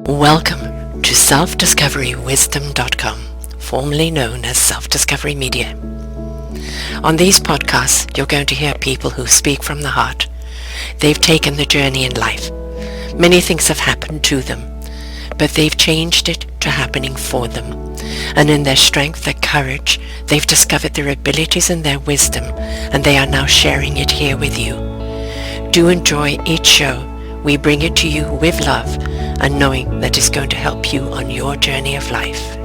Welcome to self-discoverywisdom.com, formerly known as Self-Discovery Media. On these podcasts, you're going to hear people who speak from the heart. They've taken the journey in life. Many things have happened to them, but they've changed it to happening for them. And in their strength, their courage, they've discovered their abilities and their wisdom, and they are now sharing it here with you. Do enjoy each show. We bring it to you with love and knowing that it's going to help you on your journey of life.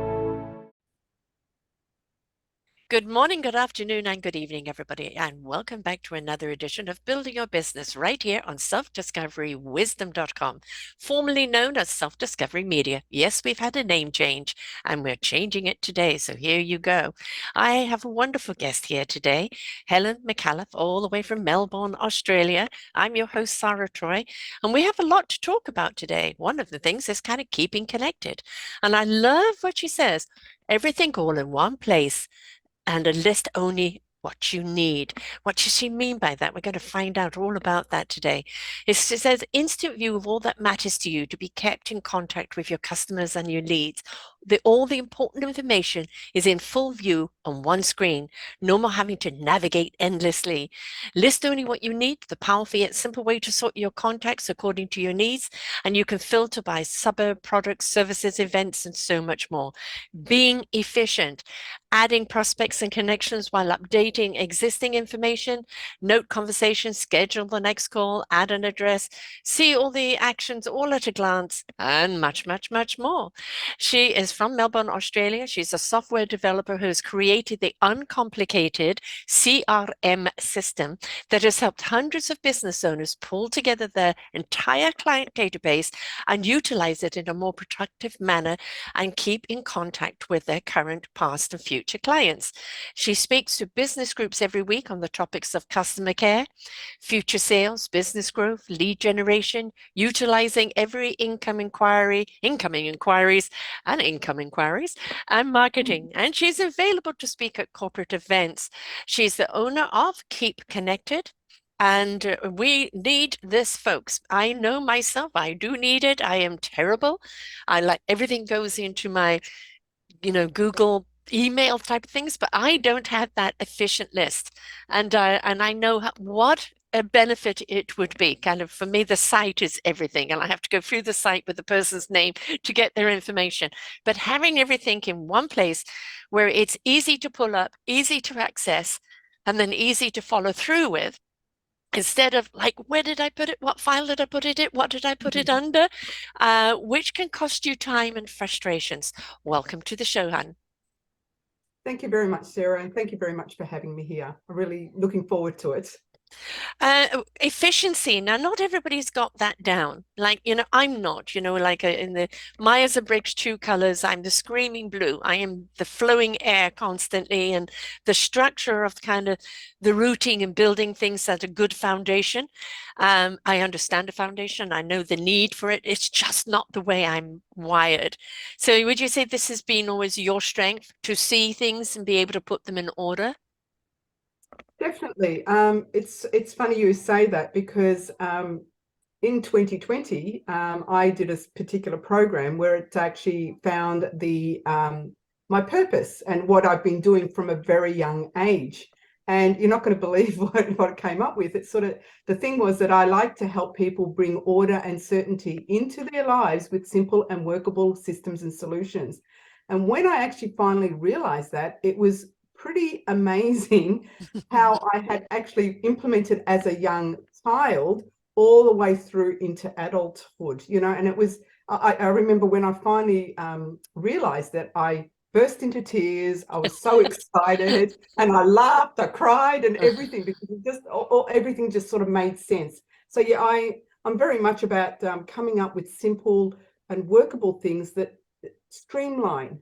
Good morning, good afternoon, and good evening, everybody, and welcome back to another edition of Building Your Business right here on self-discoverywisdom.com, formerly known as Self-Discovery Media. Yes, we've had a name change, and we're changing it today, so here you go. I have a wonderful guest here today, Helen Micallef, all the way from Melbourne, Australia. I'm your host, Sarah Troy, and we have a lot to talk about today. One of the things is kind of keeping connected, and I love what she says, everything all in one place, and a list only what you need. What does she mean by that? We're going to find out all about that today. It says instant view of all that matters to you to be kept in contact with your customers and your leads. All the important information is in full view on one screen. No more having to navigate endlessly. List only what you need, the powerful yet simple way to sort your contacts according to your needs, and you can filter by suburb, products, services, events, and so much more. Being efficient, adding prospects and connections while updating existing information, note conversations, schedule the next call, add an address, see all the actions all at a glance, and much, much, much more. She is from Melbourne, Australia. She's a software developer who has created the uncomplicated CRM system that has helped hundreds of business owners pull together their entire client database and utilize it in a more productive manner and keep in contact with their current, past, and future clients. She speaks to business groups every week on the topics of customer care, future sales, business growth, lead generation, utilizing every incoming inquiries, and marketing. And she's available to speak at corporate events. She's the owner of Keep Connected. And we need this, folks. I know myself, I do need it. I am terrible. I like everything goes into my, Google email type of things, but I don't have that efficient list. And I know what a benefit it would be. Kind of for me, the site is everything, and I have to go through the site with the person's name to get their information. But having everything in one place where it's easy to pull up, easy to access, and then easy to follow through with, instead of like, where did I put it? What file did I put it in? What did I put it under? Which can cost you time and frustrations. Welcome to the show, Han. Thank you very much, Sarah, and thank you very much for having me here. I'm really looking forward to it. Efficiency. Now, not everybody's got that down. Like, I'm not, like in the Myers-Briggs 2 colors, I'm the screaming blue. I am the flowing air constantly, and the structure of kind of the routing and building things at a good foundation. I understand the foundation. I know the need for it. It's just not the way I'm wired. So would you say this has been always your strength to see things and be able to put them in order? Definitely. It's funny you say that because in 2020, I did a particular program where it actually found the my purpose and what I've been doing from a very young age. And you're not going to believe what it came up with. It's sort of, the thing was that I like to help people bring order and certainty into their lives with simple and workable systems and solutions. And when I actually finally realized that, it was pretty amazing how I had actually implemented as a young child all the way through into adulthood, and it was, I remember when I finally realized that, I burst into tears. I was so excited, and I laughed, I cried, and everything, because it just everything just sort of made sense. So yeah, I'm very much about coming up with simple and workable things that streamline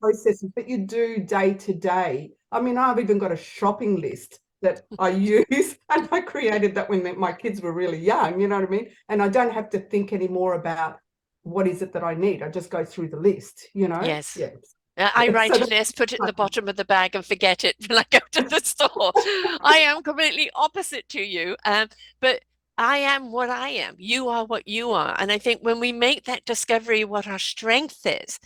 processes that you do day to day. I mean, I've even got a shopping list that I use, and I created that when my kids were really young, you know what I mean? And I don't have to think anymore about what is it that I need. I just go through the list, Yes. Yeah. I write a list, put it in the bottom of the bag and forget it when I go to the store. I am completely opposite to you. But I am what I am. You are what you are. And I think when we make that discovery, what our strength is,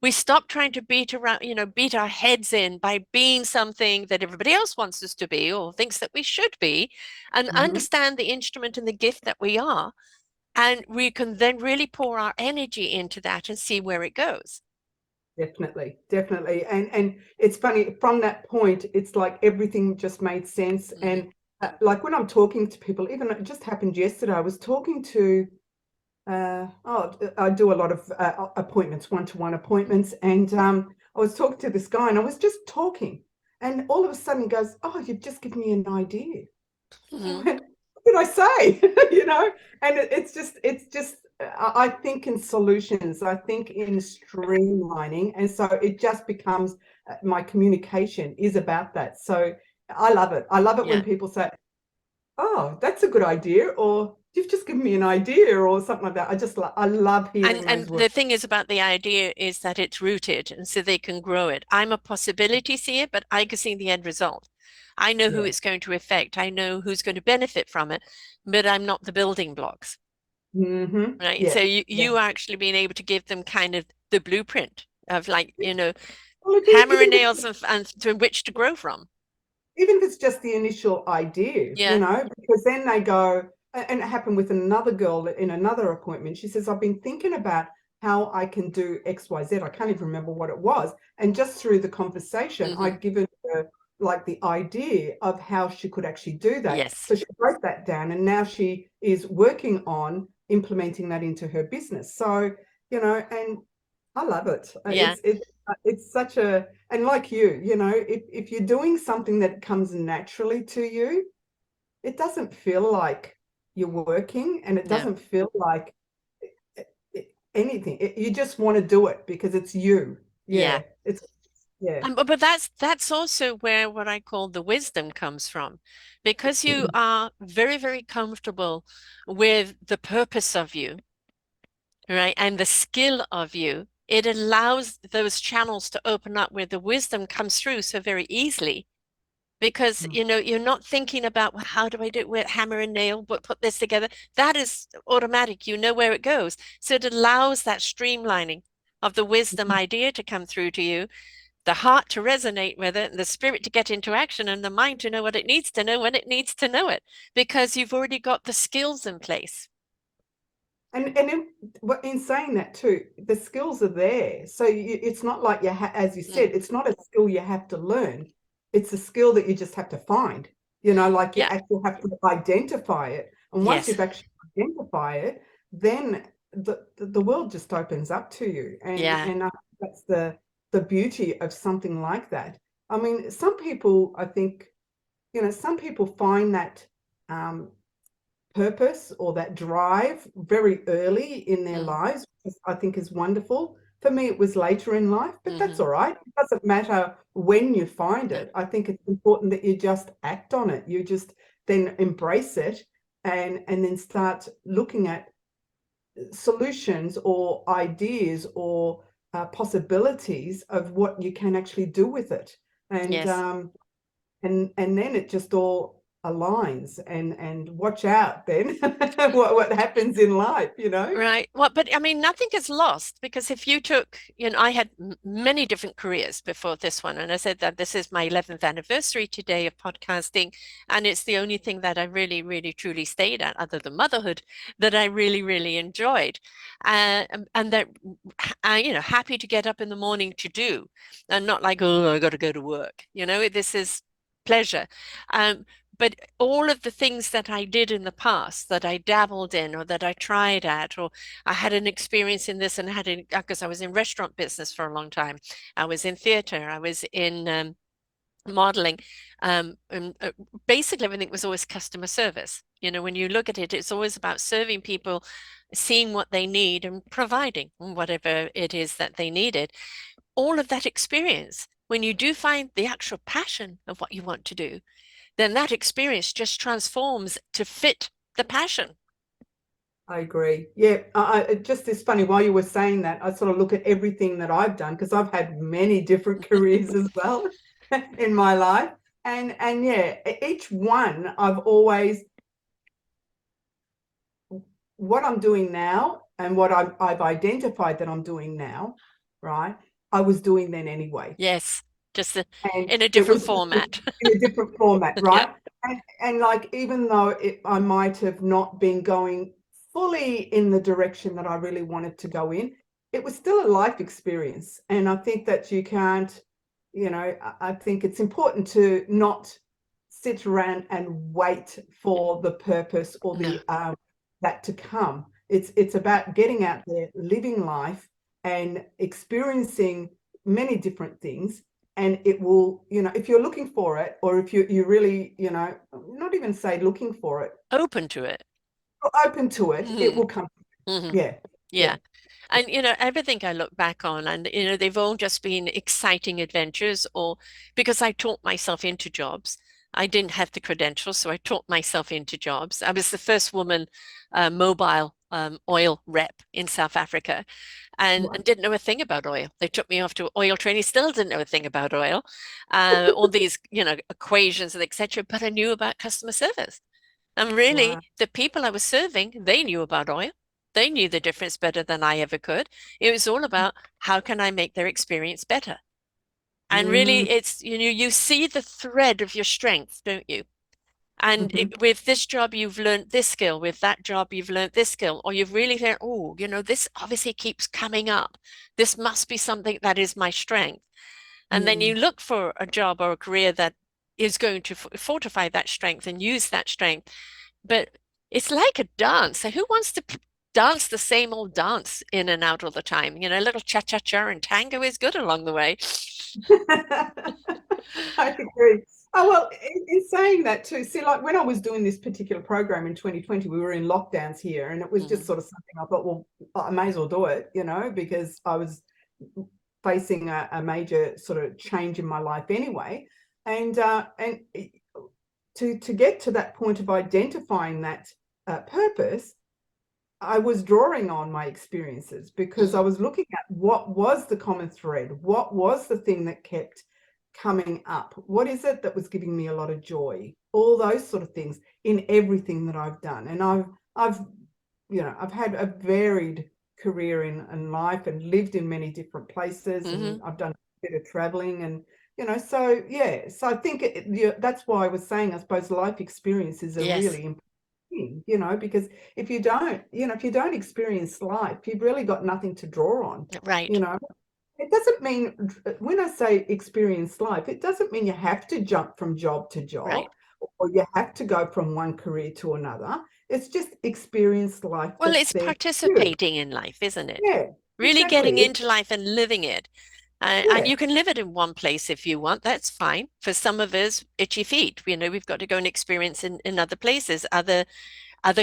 we stop trying to beat around, beat our heads in by being something that everybody else wants us to be or thinks that we should be, and Mhm. understand the instrument and the gift that we are. And we can then really pour our energy into that and see where it goes. Definitely, definitely. And it's funny, from that point, it's like everything just made sense. Hmm. And like when I'm talking to people, even it just happened yesterday, I was talking to I do a lot of appointments, one-to-one appointments, and I was talking to this guy, and I was just talking, and all of a sudden he goes, "Oh, you've just given me an idea." I Hmm. went, "What did I say?" You know, and it's just. I think in solutions. I think in streamlining, and so it just becomes my communication is about that. So I love it. I love it when Yeah. people say, "Oh, that's a good idea," or "You've just given me an idea," or something like that. I love And hearing and those words. the thing is about the idea is that it's rooted and so they can grow it. I'm a possibility seer, but I can see the end result. I know who Yeah. it's going to affect. I know who's going to benefit from it, but I'm not the building blocks, right? Yeah. So you Yeah. you actually being able to give them kind of the blueprint of like, Well, hammer and nails and to which to grow from. even if it's just the initial idea, Yeah. because then they go, and it happened with another girl in another appointment. She says, I've been thinking about how I can do XYZ. I can't even remember what it was. And just through the conversation, Hmm. I'd given her like the idea of how she could actually do that. Yes. So she wrote that down, and now she is working on implementing that into her business. So, and I love it. Yeah. It's such a, and like if you're doing something that comes naturally to you, it doesn't feel like you're working, and it No. doesn't feel like anything. You just want to do it because it's you. Yeah. Yeah, yeah. But that's also where what I call the wisdom comes from, because you are very, very comfortable with the purpose of you, right? And the skill of you. It allows those channels to open up where the wisdom comes through so very easily because you're not thinking about, well, how do I do it with hammer and nail, but put this together. That is automatic. You know where it goes. So it allows that streamlining of the wisdom idea to come through to you, the heart to resonate with it, and the spirit to get into action, and the mind to know what it needs to know when it needs to know it, because you've already got the skills in place. In saying that too, the skills are there. So it's not like as you Mm. said, it's not a skill you have to learn. It's a skill that you just have to find. Like you Yeah. actually have to identify it. And once Yes. you've actually identify it, then the world just opens up to you. And Yeah. and that's the beauty of something like that. I mean, some people, I think, some people find that um, purpose or that drive very early in their Mm. lives, which I think is wonderful. For me, it was later in life, but that's Hmm. all right. It doesn't matter when you find No. it. I think it's important that you just act on it. You just then embrace it and then start looking at solutions or ideas or possibilities of what you can actually do with it. And Yes. and then it just all aligns and watch out then what happens in life. Right. Well, but I mean, nothing is lost because if you took, I had many different careers before this one, and I said that this is my 11th anniversary today of podcasting, and it's the only thing that I really, really, truly stayed at, other than motherhood, that I really, really enjoyed, and that I, happy to get up in the morning to do, and not like, oh, I got to go to work. This is pleasure. Um, but all of the things that I did in the past that I dabbled in or that I tried at, or I had an experience in this and had it because I was in restaurant business for a long time. I was in theater, I was in modeling. And basically, everything was always customer service. When you look at it, it's always about serving people, seeing what they need and providing whatever it is that they needed. All of that experience, when you do find the actual passion of what you want to do, then that experience just transforms to fit the passion. I agree. Yeah, it just is funny while you were saying that, I sort of look at everything that I've done because I've had many different careers as well in my life. And yeah, each one I've always what I'm doing now and what I've identified that I'm doing now, right? I was doing then anyway. Yes, just And in a it different was just format. in a different format, Yeah, right? And like, even though I might have not been going fully in the direction that I really wanted to go in, it was still a life experience. And I think that you can't, I think it's important to not sit around and wait for the purpose or no, the that to come. It's about getting out there, living life, and experiencing many different things. And it will, if you're looking for it, or if you really, not even say looking for it, open to it. open to it, it Hmm. will come. Hmm. Yeah, yeah. Yeah. And, everything I look back on, and, they've all just been exciting adventures, or because I taught myself into jobs. I didn't have the credentials, so I taught myself into jobs. I was the first woman mobile oil rep in South Africa, and didn't know a thing about oil. They took me off to oil training, still didn't know a thing about oil, all these, equations and etc. But I knew about customer service. And really, Wow. the people I was serving, they knew about oil. They knew the difference better than I ever could. It was all about how can I make their experience better? And Mm, really, it's, you see the thread of your strength, don't you? And mhm, with this job, you've learned this skill. With that job, you've learned this skill. Or you've really learned, oh, this obviously keeps coming up. This must be something that is my strength. And then you mm. look for a job or a career that is going to fortify that strength and use that strength. But it's like a dance. So who wants to dance the same old dance in and out all the time? A little cha-cha-cha and tango is good along the way. I agree. Oh, well, in saying that too, see, like when I was doing this particular program in 2020, we were in lockdowns here, and it was just Mhm. sort of something I thought, well, I may as well do it, because I was facing a major sort of change in my life anyway. And to get to that point of identifying that purpose, I was drawing on my experiences, because I Mhm. was looking at what was the common thread, what was the thing that kept coming up, what is it that was giving me a lot of joy, all those sort of things in everything that I've done. And I've I've had a varied career in life, and lived in many different places, and Mhm. I've done a bit of traveling, and so yeah, so I think that's why I was saying, I suppose life experiences are Yes. really important thing, because if you don't experience life, you've really got nothing to draw on, you Right. know. It doesn't mean, when I say experience life, it doesn't mean you have to jump from job to job, Right. or you have to go from one career to another. It's just experience life Well, that's it's there for you. participating in life, isn't it? Yeah, Really getting exactly. into life and living it. And Yeah. you can live it in one place if you want. That's fine. For some of us, itchy feet. We've got to go and experience in other places, other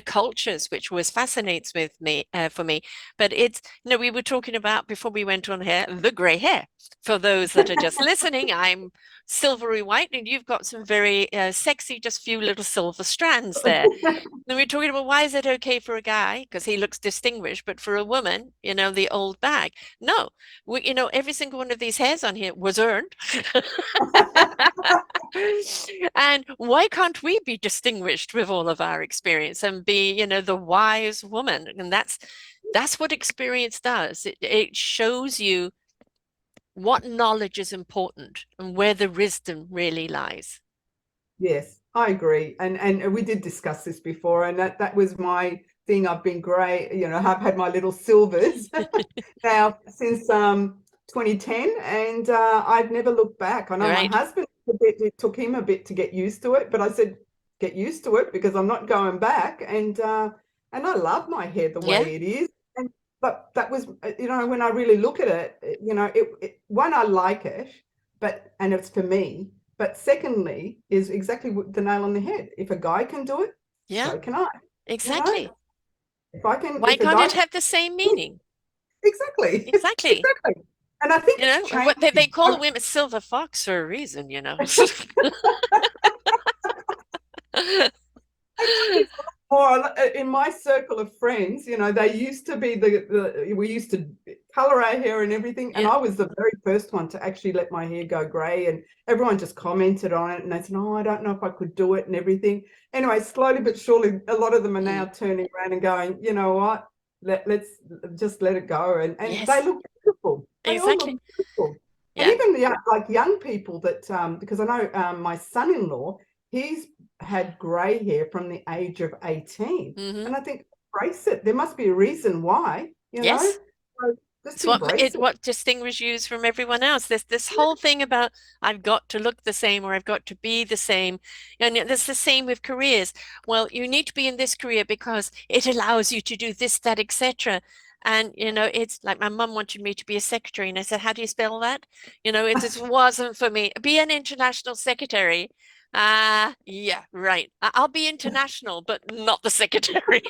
cultures, which was fascinates with me for me. But it's we were talking about before we went on here the grey hair. For those that are just listening, I'm silvery white, and you've got some very sexy, just few little silver strands there. Then we're talking about why is it okay for a guy because he looks distinguished, but for a woman, the old bag. No, every single one of these hairs on here was earned. And why can't we be distinguished with all of our experience and be, the wise woman? And that's what experience does. It shows you what knowledge is important and where the wisdom really lies. Yes, I agree. And we did discuss this before, and that was my thing. I've been great, I've had my little silvers now since 2010, and I've never looked back. I know my Right? husband, it took him a bit to get used to it, but I said, get used to it, because I'm not going back. And I love my hair the Yeah. way it is. And but that was, when I really look at it, one, I like it, and it's for me. But secondly, is exactly the nail on the head. If a guy can do it, Yeah. so can I. You know, Exactly. Why if a can't guy it can, have the same meaning? exactly, Exactly. exactly. And I think it's What they changing. call the women silver fox for a reason. I think it's a lot more in my circle of friends. They used to be we used to color our hair and everything. And Yeah. I was the very first one to actually let my hair go grey, and everyone just commented on it and they said, oh, I don't know if I could do it and everything. Anyway, slowly but surely, a lot of them are now Mm. turning around and going, you know what, let's just let it go. And they Yes, look beautiful. They all exactly. look beautiful. And Yeah. even the like young people that, because I know my son-in-law, he's had grey hair from the age of 18. Hmm. And I think, embrace it. There must be a reason why, you know? Yes. So just It's what embrace it. what distinguishes you from everyone else. This whole thing about I've got to look the same or I've got to be the same. And it's the same with careers. Well, you need to be in this career because it allows you to do this, that, etc. And it's like my mum wanted me to be a secretary, and I said, "How do you spell that?" It just wasn't for me. Be an international secretary. Yeah, right. I'll be international, but not the secretary.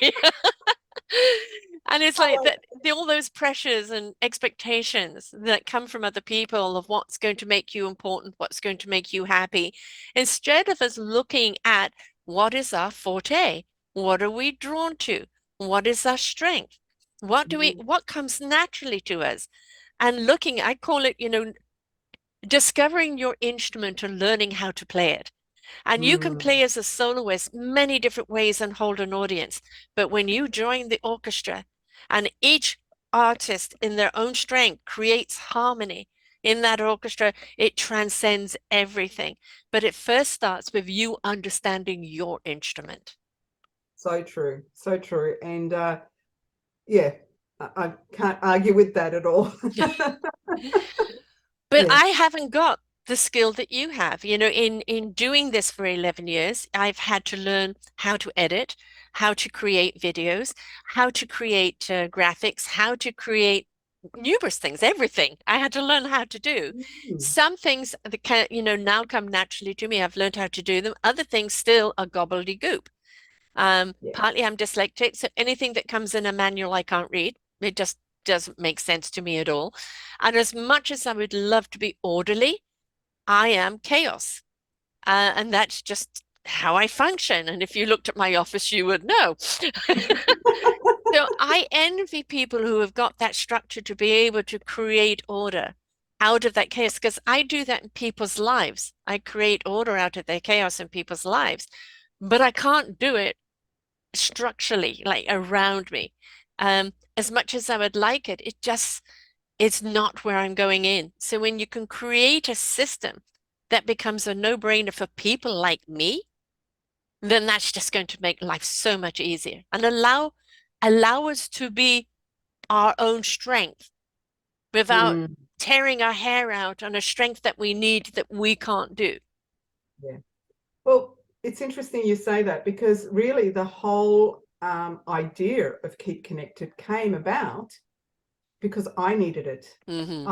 And it's like Oh, that all those pressures and expectations that come from other people of what's going to make you important, what's going to make you happy, instead of us looking at what is our forte, what are we drawn to, what is our strength, what comes naturally to us, and looking, I call it, discovering your instrument and learning how to play it. And you can mm, play as a soloist many different ways and hold an audience. But when you join the orchestra and each artist in their own strength creates harmony in that orchestra, it transcends everything. But it first starts with you understanding your instrument. so true. So true. And yeah, I can't argue with that at all. But Yeah. I haven't got the skill that you have. In doing this for 11 years, I've had to learn how to edit, how to create videos, how to create graphics, how to create numerous things, everything I had to learn how to do. Mm, Some things that can, now come naturally to me. I've learned how to do them. Other things still are gobbledygook. yeah. Partly I'm dyslexic, so anything that comes in a manual I can't read. It just doesn't make sense to me at all. And as much as I would love to be orderly, I am chaos. And that's just how I function. And if you looked at my office, you would know. So I envy people who have got that structure to be able to create order out of that chaos, because I do that in people's lives. I create order out of their chaos in people's lives, but I can't do it structurally, like around me. As much as I would like it, it's not where I'm going in. So when you can create a system that becomes a no-brainer for people like me, then that's just going to make life so much easier and allow us to be our own strength without Mm, tearing our hair out on a strength that we need that we can't do. yeah. Well, it's interesting you say that, because really the whole idea of Keep Connected came about because I needed it. Hmm.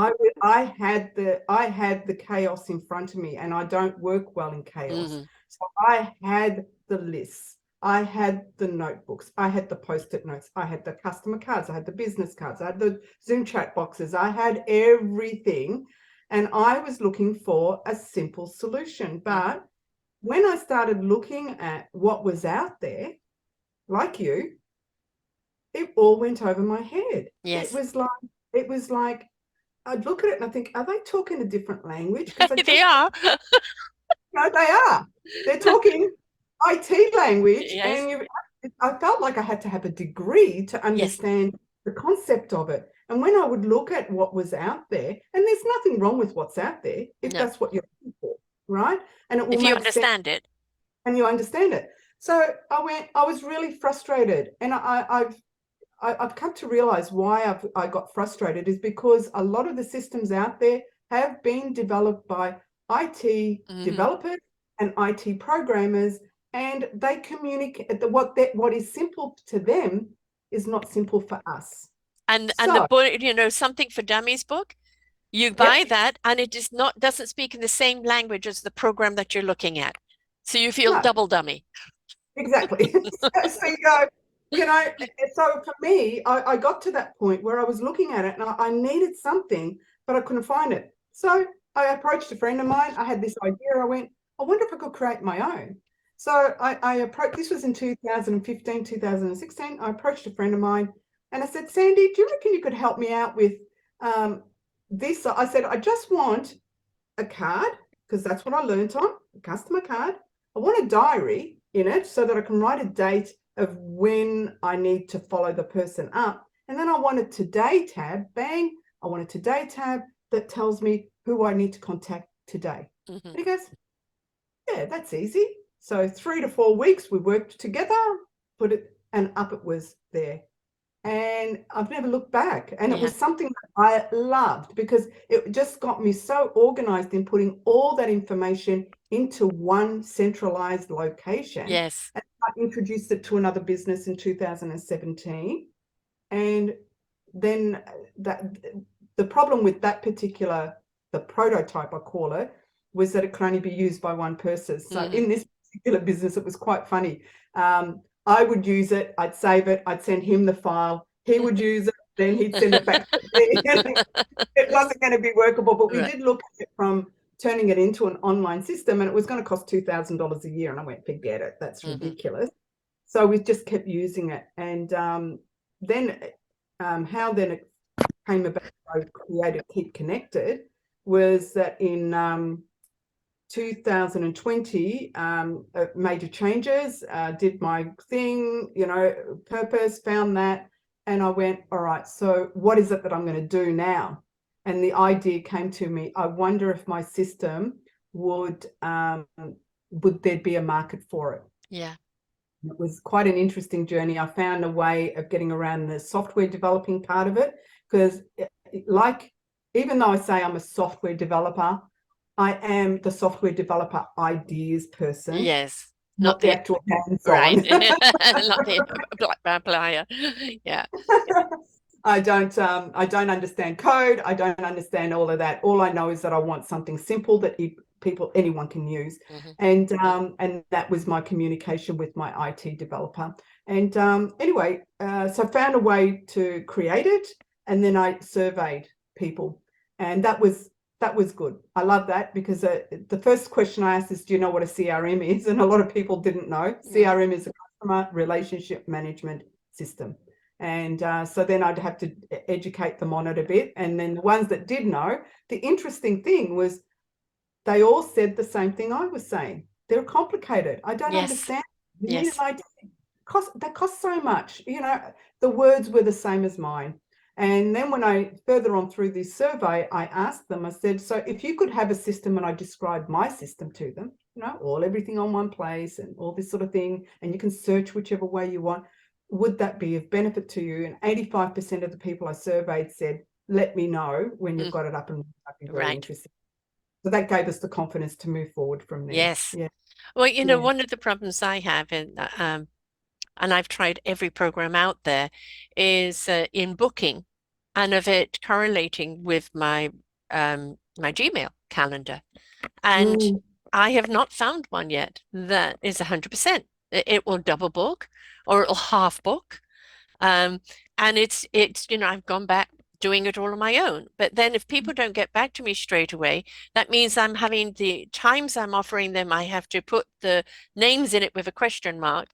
I had the chaos in front of me, and I don't work well in chaos. Hmm. So I had the lists, I had the notebooks, I had the post-it notes, I had the customer cards, I had the business cards, I had the Zoom chat boxes, I had everything, and I was looking for a simple solution. Hmm. But when I started looking at what was out there, like you, it all went over my head. It Yes, was like it was like I'd look at it and I think, are they talking a different language? Because I they just, are. no, they are. They're talking IT language, Yes, and I felt like I had to have a degree to yes, understand the concept of it. And when I would look at what was out there, and there's nothing wrong with what's out there if no. that's what you're looking for, right? And it will If you make sense understand it. and you understand it. So I was really frustrated, and I've come to realize why I got frustrated is because a lot of the systems out there have been developed by IT Hmm. developers and IT programmers, and they communicate what is simple to them is not simple for us. And the So, book, something for dummies book, you buy yep, that and it is not doesn't speak in the same language as the program that you're looking at. So you feel no, double dummy. exactly. So you go, so for me, I got to that point where I was looking at it and I needed something, but I couldn't find it. So I approached a friend of mine. I had this idea. I went, I wonder if I could create my own. So I approached, this was in 2015, 2016. I approached a friend of mine and I said, Sandy, do you reckon you could help me out with I said, I just want a card, because that's what I learned on, a customer card. I want a diary in it so that I can write a date of when I need to follow the person up. And then I want a today tab, bang, I want a today tab that tells me who I need to contact today. Mm-hmm. And he goes, yeah, that's easy. So 3 to 4 weeks we worked together, put it, and up it was there. And I've never looked back. And it Yeah. was something that I loved, because it just got me so organized in putting all that information into one centralized location. Yes. And I introduced it to another business in 2017. And then the problem with that particular, the prototype, I call it, was that it could only be used by one person. So Mm-hmm. in this particular business, it was quite funny. I would use it, I'd save it, I'd send him the file, he would use it, then he'd send it back to me. It wasn't going to be workable, but we Right. did look at it from turning it into an online system, and it was going to cost $2,000 a year. And I went, forget it, that's Mm-hmm. ridiculous. So we just kept using it. And then how then it came about, I created Keep Connected, was that in 2020, major changes, did my thing, purpose, found that. And I went, all right, so what is it that I'm going to do now? And the idea came to me, I wonder if my system would there be a market for it? Yeah. It was quite an interesting journey. I found a way of getting around the software developing part of it, because even though I say I'm a software developer, I am the software developer ideas person, Yes. Not not the the actual right. hands-on. Not the applier. Yeah. I don't understand code. I don't understand all of that. All I know is that I want something simple that anyone can use. Mm-hmm. And that was my communication with my IT developer. And anyway, so I found a way to create it, and then I surveyed people, and that was good. I love that, because the first question I asked is, do you know what a CRM is? And a lot of people didn't know. CRM is a customer relationship management system. And so then I'd have to educate them on it a bit. And then the ones that did know, the interesting thing was they all said the same thing I was saying. They're complicated. I don't Yes. understand. You need Yes. an idea. That costs so much. The words were the same as mine. And then when I further on through this survey, I asked them, I said, so if you could have a system, and I described my system to them, everything on one place and all this sort of thing, and you can search whichever way you want, would that be of benefit to you? And 85% of the people I surveyed said, let me know when you've Mm. got it up, and I'd be very Right. interested. So that gave us the confidence to move forward from there. Yes. Yeah. Well, Yeah. one of the problems I have and I've tried every program out there, is in booking and of it correlating with my Gmail calendar. And Mm, I have not found one yet that is 100%. It will double book or it'll half book. Um, and I've gone back doing it all on my own. But then if people don't get back to me straight away, that means I'm having the times I'm offering them, I have to put the names in it with a question mark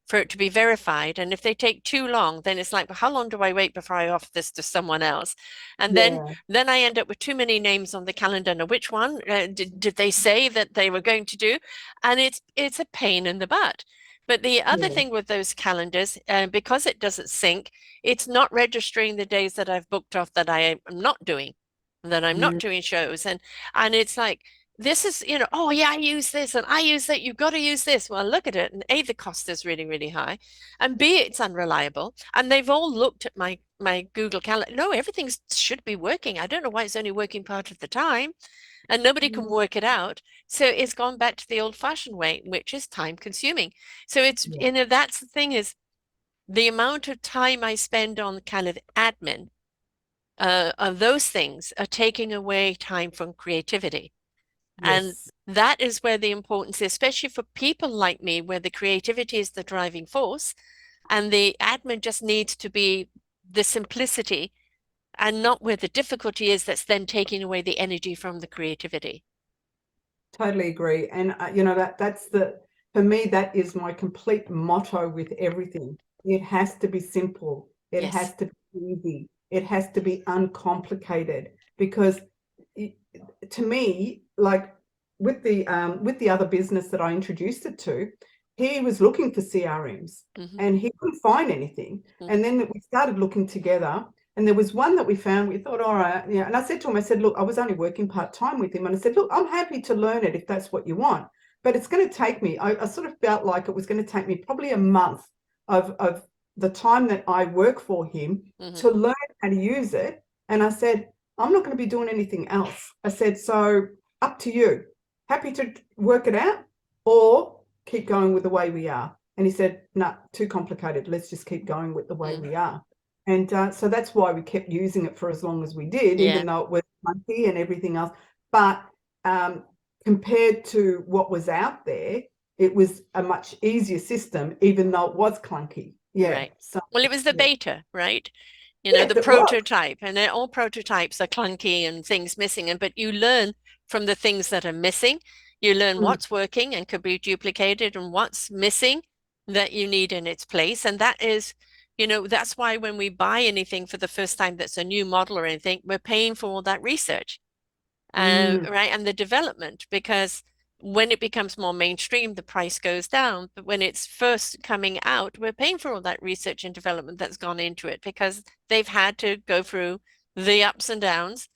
for it to be verified. And if they take too long, then it's like, well, how long do I wait before I offer this to someone else? And yeah. then I end up with too many names on the calendar. Now, which one did they say that they were going to do? And it's a pain in the butt. But the other Yeah. thing with those calendars, because it doesn't sync, it's not registering the days that I've booked off that I am not doing, that I'm not Mm, doing shows. And it's like, this is, oh yeah, I use this and I use that. You've got to use this. Well, look at it. And A, the cost is really, really high. And B, it's unreliable. And they've all looked at my Google Calendar. No, everything should be working. I don't know why it's only working part of the time. And nobody can mm, work it out. So it's gone back to the old-fashioned way, which is time consuming. So it's, yeah. that's the thing, is the amount of time I spend on kind of admin of those things are taking away time from creativity. And Yes. that is where the importance is, especially for people like me, where the creativity is the driving force and the admin just needs to be the simplicity and not where the difficulty is that's then taking away the energy from the creativity. Totally agree. And for me, that is my complete motto with everything. It has to be simple. It Yes. has to be easy. it has to be uncomplicated, because to me, like with the other business that I introduced it to, he was looking for CRMs and he couldn't find anything. And then we started looking together, and there was one that we found. We thought, all right, yeah. And I said to him, I said, look, I was only working part-time with him, and I said, look, I'm happy to learn it if that's what you want, but it's going to take me, I sort of felt like it was going to take me probably a month of the time that I work for him to learn how to use it. And I said, I'm not going to be doing anything else. I said, so up to you. Happy to work it out or keep going with the way we are. And he said, no, too complicated. Let's just keep going with the way we are. And so that's why we kept using it for as long as we did, even though it was clunky and everything else. But compared to what was out there, it was a much easier system, even though it was clunky. Yeah. Right. So, well, it was the beta, right? You know, yes, the it was. prototype, and all prototypes are clunky and things missing. But you learn from the things that are missing. You learn what's working and could be duplicated and what's missing that you need in its place. And that is, you know, that's why when we buy anything for the first time that's a new model or anything, we're paying for all that research, right? And the development, because when it becomes more mainstream, the price goes down. But when it's first coming out, we're paying for all that research and development that's gone into it, because they've had to go through the ups and downs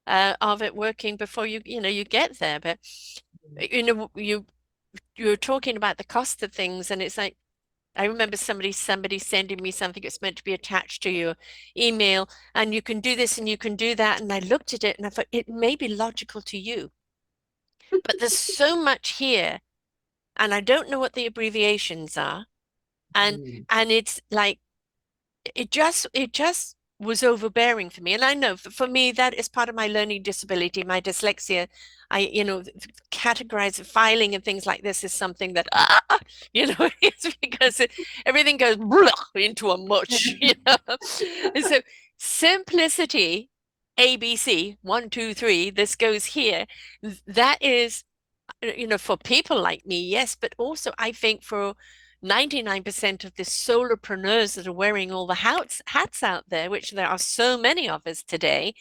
of it working before you get there. But you know, you're talking about the cost of things, and it's like, I remember somebody sending me something that's meant to be attached to your email, and you can do this and you can do that. And I looked at it and I thought, it may be logical to you, but there's so much here, and I don't know what the abbreviations are. And it's like, it just was overbearing for me. And I know for me, that is part of my learning disability, my dyslexia. Categorize filing and things like this is something that, it's because everything goes into a mush, And so simplicity, ABC, 1, 2, 3, this goes here. That is, for people like me, yes, but also I think for 99% of the solopreneurs that are wearing all the hats out there, which there are so many of us today,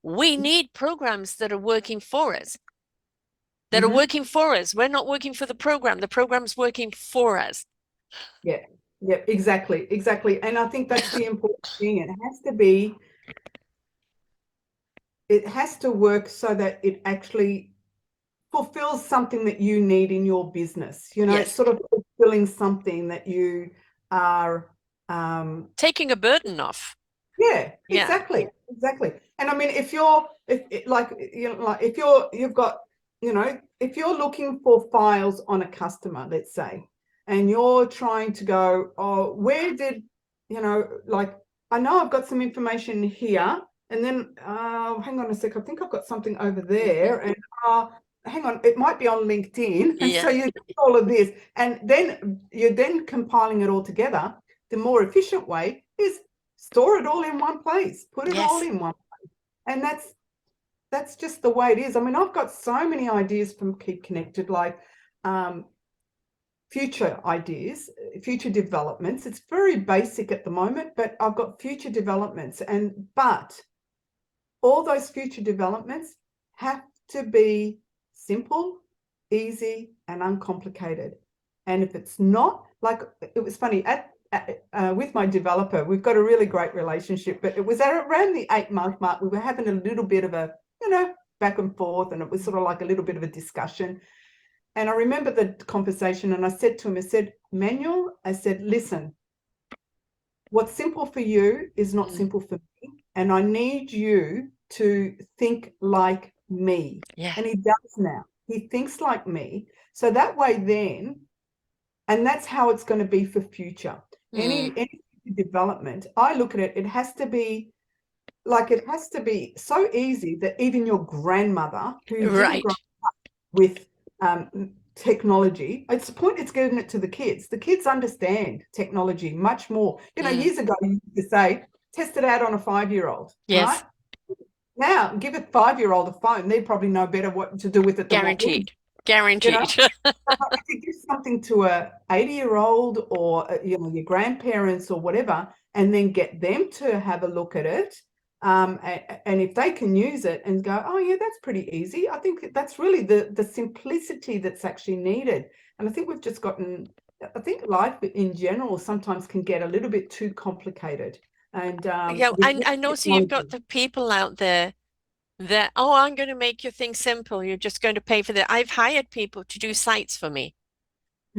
we need programs that are working for us. We're not working for the program. The program's working for us. Yeah, exactly. And I think that's the important thing. It has to work so that it actually fulfills something that you need in your business. It's sort of fulfilling something that you are taking a burden off. Yeah, exactly. And I mean, if you've got, if you're looking for files on a customer, let's say, and you're trying to go, oh, where did, I know I've got some information here, and then hang on a sec, I think I've got something over there, and hang on, it might be on LinkedIn. And so you do all of this, and then you're compiling it all together. The more efficient way is store it all in one place, put it all in one place. And that's just the way it is. I mean, I've got so many ideas from Keep Connected, like future ideas, future developments. It's very basic at the moment, but I've got future developments. But all those future developments have to be simple, easy, and uncomplicated. And if it's not, like, it was funny, with my developer, we've got a really great relationship, but it was at around the 8-month mark, we were having a little bit of a, back and forth, and it was sort of like a little bit of a discussion. And I remember the conversation, and I said to him, I said, Manuel, I said, listen, what's simple for you is not simple for me, and I need you to think like me. And he does now. He thinks like me. So that way then, and that's how it's going to be for future. Any development, I look at it, it has to be so easy that even your grandmother, who didn't grow up with technology, it's the point it's getting it to the kids. The kids understand technology much more. Years ago, you used to say, test it out on a 5-year-old, right? Now, give a 5-year-old a phone, they probably know better what to do with it than Guaranteed. If you give something to a 80-year-old or your grandparents or whatever, and then get them to have a look at it, And if they can use it and go, oh yeah, that's pretty easy, I think that's really the simplicity that's actually needed. And I think we've just gotten, I think life in general sometimes can get a little bit too complicated. And Yeah, with I know. So you've got technology. the people out there that, oh, I'm going to make your thing simple. You're just going to pay for that. I've hired people to do sites for me,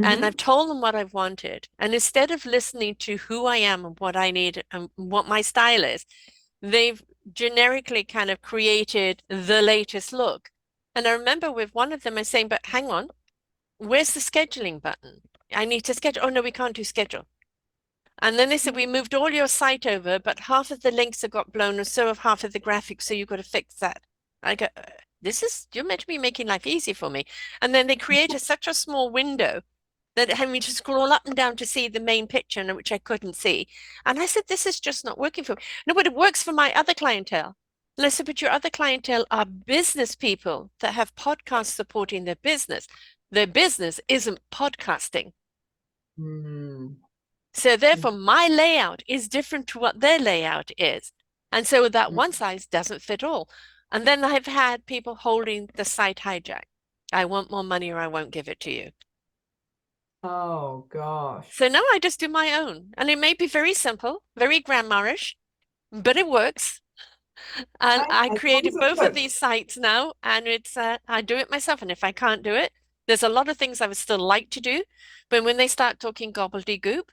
and I've Mm-hmm. told them what I've wanted. And instead of listening to who I am and what I need and what my style is, they've generically kind of created the latest look. And I remember with one of them, I saying, but hang on, where's the scheduling button? I need to schedule. Oh, no, we can't do schedule. And then they said, we moved all your site over, but half of the links have got blown, and so have half of the graphics, so you've got to fix that. I go, this is, you're meant to be making life easy for me. And then they created such a small window that had me to scroll up and down to see the main picture, which I couldn't see. And I said, this is just not working for me. No, but it works for my other clientele. And I said, but your other clientele are business people that have podcasts supporting their business. Their business isn't podcasting. Mm-hmm. So therefore, my layout is different to what their layout is. And so that one size doesn't fit all. And then I've had people holding the site hijack. I want more money or I won't give it to you. Oh gosh. So now I just do my own. And it may be very simple, very grammarish, but it works. And I As long as created it both of works. these sites now, and it's I do it myself. And if I can't do it, there's a lot of things I would still like to do. But when they start talking gobbledygook,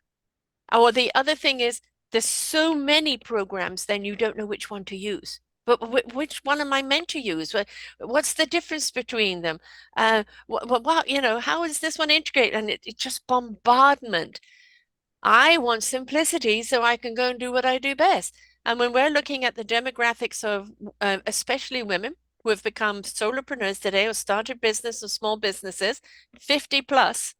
or the other thing is, there's so many programs, then you don't know which one to use. But which one am I meant to use? What's the difference between them? How is this one integrated? And it's just bombardment. I want simplicity so I can go and do what I do best. And when we're looking at the demographics of especially women who have become solopreneurs today or started business or small businesses, 50 plus,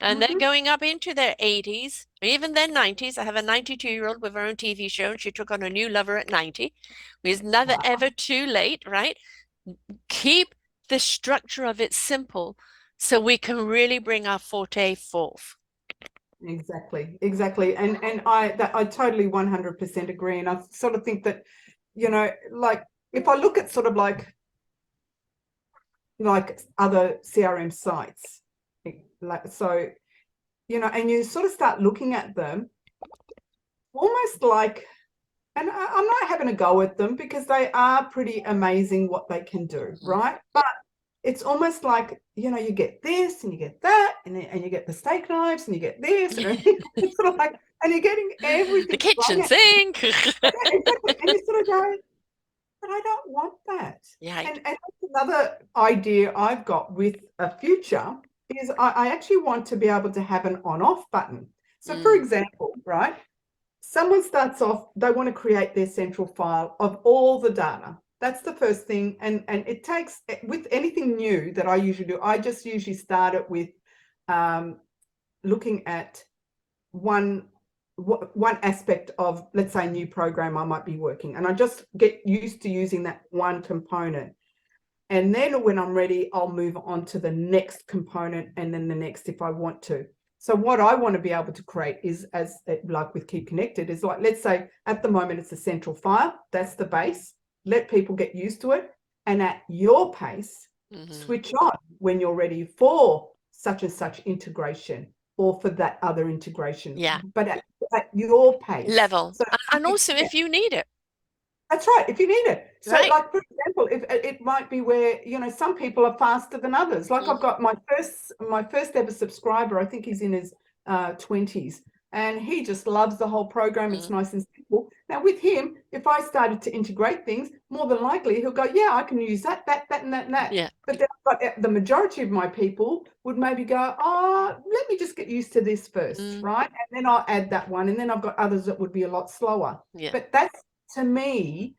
and they're Mm-hmm. going up into their 80s, or even their 90s. I have a 92-year-old with her own TV show, and she took on a new lover at 90. It's never Wow. ever too late, right? Keep the structure of it simple so we can really bring our forte forth. Exactly, exactly. And I totally 100% agree. And I sort of think that, like if I look at sort of like other CRM sites, like so, and you sort of start looking at them almost like, and I'm not having a go at them because they are pretty amazing what they can do, Mm. right? But it's almost like, you get this and you get that, and you get the steak knives and you get this, and it's sort of like, and you're getting The everything kitchen thrown at you. sink. Exactly. And you sort of go, but I don't want that. Yeah. And that's another idea I've got with a future is I actually want to be able to have an on-off button. So for Mm, example, right, someone starts off, they want to create their central file of all the data. That's the first thing. And it takes, with anything new that I usually do, I just usually start it with looking at one aspect of, let's say, a new program I might be working, and I just get used to using that one component. And then when I'm ready, I'll move on to the next component and then the next if I want to. So what I want to be able to create is, as like with Keep Connected, is like, let's say at the moment it's a central file. That's the base. Let people get used to it. And at your pace, hmm switch on when you're ready for such and such integration or for that other integration, Yeah. but at your pace. Level. So And also if you need it, that's right, if you need it. So, right? like for example, if it might be where some people are faster than others. Like I've hmm got my first ever subscriber. I think he's in his 20s, and he just loves the whole program. It's hmm nice and simple. Now, with him, if I started to integrate things, more than likely he'll go, "Yeah, I can use that, and that, and that." Yeah. But then the majority of my people would maybe go, "Oh, let me just get used to this first, Mm, right? And then I'll add that one." And then I've got others that would be a lot slower. yeah. But that's, to me,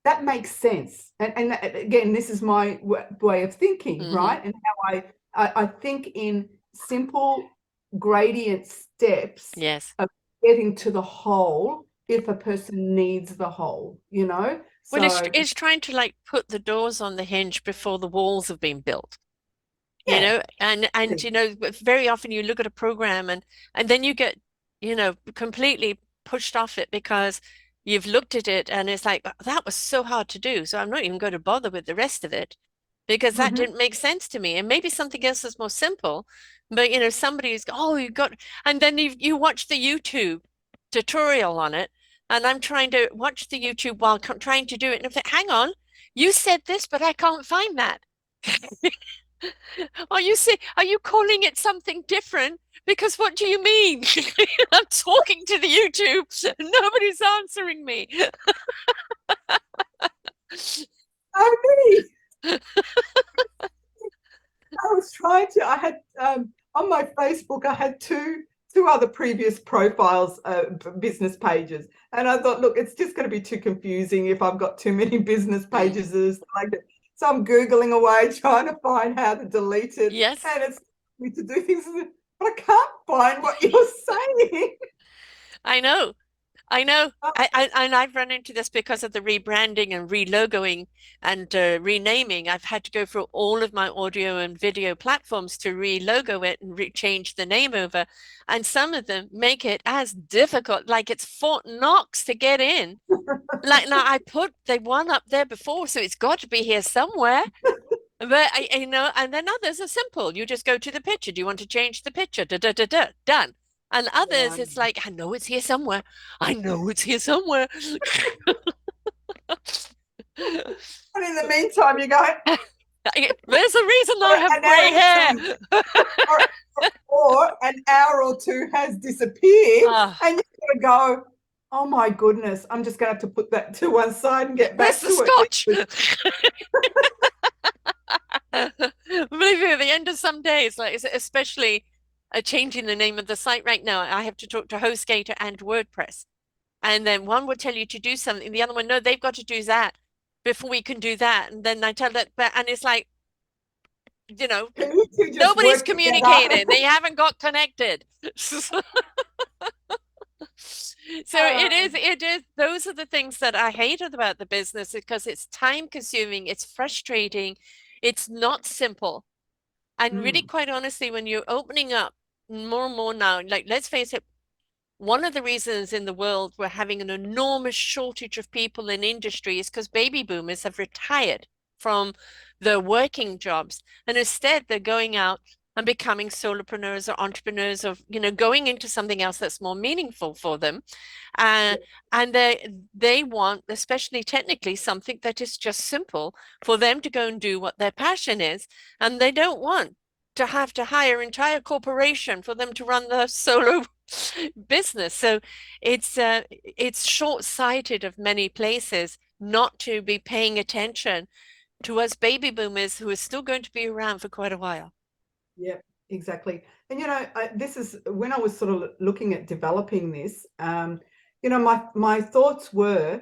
that makes sense. And again, this is my way of thinking, hmm right? And how I think in simple gradient steps Yes. of getting to the whole if a person needs the whole. Well, So it's trying to like put the doors on the hinge before the walls have been built, yeah, and very often you look at a program and then you get, completely pushed off it because you've looked at it and it's like, that was so hard to do. So I'm not even going to bother with the rest of it because that Mhm. didn't make sense to me. And maybe something else is more simple, but somebody's, oh, you got, and then you watch the YouTube tutorial on it. And I'm trying to watch the YouTube while trying to do it. And I think, hang on, you said this, but I can't find that. Are you calling it something different? Because what do you mean? I'm talking to the YouTube. Nobody's answering me. Oh, really? I was trying to. I had on my Facebook. I had two other previous profiles, business pages, and I thought, look, it's just going to be too confusing if I've got too many business Mm. pages like it. So I'm googling away, trying to find how to delete it, Yes, and it's me to do things, but I can't find what you're saying. I know. I know. And I've run into this because of the rebranding and relogoing and renaming. I've had to go through all of my audio and video platforms to relogo it and change the name over. And some of them make it as difficult, like it's Fort Knox to get in. Like now, I put the one up there before, so it's got to be here somewhere. But and then others are simple. You just go to the picture. Do you want to change the picture? Da da da da. Done. And Yeah. others, it's like, I know it's here somewhere. I know it's here somewhere. And in the meantime, you go, There's a reason I or have an hour grey or hair. two, or, or an hour or two has disappeared, Ah, and you've got to go, oh my goodness, I'm just going to have to put that to one side and get where's back the to it. scotch? Believe me, at the end of some days, like especially changing the name of the site right now, I have to talk to HostGator and WordPress. And then one will tell you to do something, the other one, no, they've got to do that before we can do that. And then I tell that, and it's like, you know, Can you two just nobody's work together? communicating. They haven't got connected. So it is, those are the things that I hated about the business because it's time consuming, it's frustrating, it's not simple. And really, Mm, quite honestly, when you're opening up more and more now, like let's face it, one of the reasons in the world we're having an enormous shortage of people in industry is because baby boomers have retired from the working jobs. And instead, they're going out and becoming solopreneurs or entrepreneurs or, going into something else that's more meaningful for them. Uh, yeah, and they want, especially technically, something that is just simple for them to go and do what their passion is. And they don't want to have to hire entire corporation for them to run the solo business. So it's short-sighted of many places not to be paying attention to us baby boomers who are still going to be around for quite a while. yeah, exactly. And this is when I was sort of looking at developing this. My thoughts were,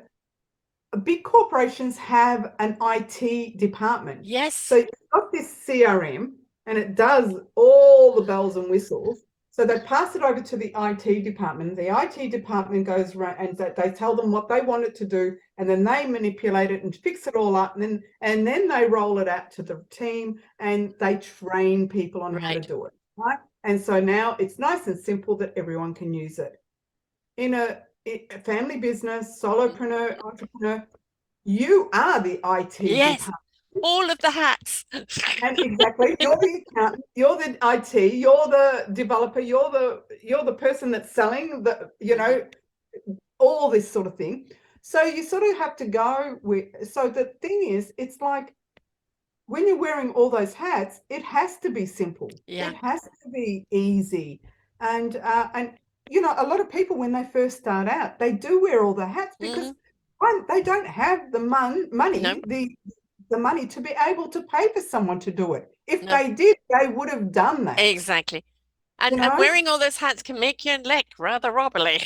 big corporations have an IT department. So Yes. you've got this CRM and it does all the bells and whistles. So they pass it over to the IT department. The IT department goes around and they tell them what they want it to do, and then they manipulate it and fix it all up, and then they roll it out to the team and they train people on how to Right. do it. Right. And so now it's nice and simple that everyone can use it. In a family business, solopreneur, entrepreneur, you are the IT Yes. department. All of the hats. And exactly, you're the accountant, you're the IT, you're the developer, you're the person that's selling Mhm. all this sort of thing. So you sort of have to go with. So the thing is, it's like when you're wearing all those hats, it has to be simple. Yeah. It has to be easy. And a lot of people when they first start out, they do wear all the hats because Hmm. one, they don't have the No, money, the money to be able to pay for someone to do it. If no, they did, they would have done that. exactly. You And know? wearing all those hats can make your neck rather wobbly.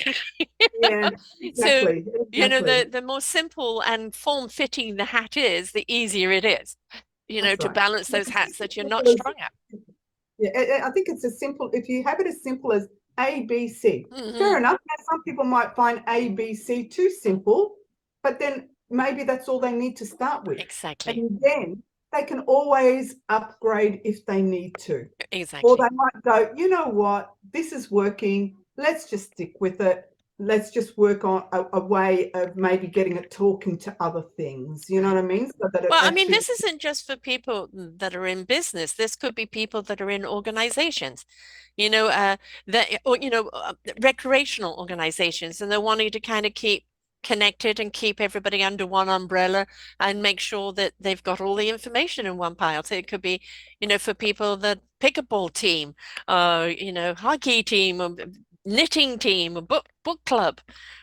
Yeah, So, exactly, exactly. the more simple and form-fitting the hat is, the easier it is, That's to right. balance It's those as hats that you're not simple as strong at. Yeah, I think it's as simple. If you have it as simple as A, B, C, fair Hmm. enough. Now, some people might find A, B, C too simple, but then maybe that's all they need to start with. Exactly. And then they can always upgrade if they need to. Or Exactly. they might go, you know what, this is working. Let's just stick with it. let's just work on a way of maybe getting it talking to other things. You know Right. what I mean? So that it Well, I mean, actually, this isn't just for people that are in business. This could be people that are in organizations, you know, that or recreational organizations, and they're wanting to kind of keep connected and keep everybody under one umbrella and make sure that they've got all the information in one pile. So it could be, for people that pickleball team, hockey team, or knitting team, or book club,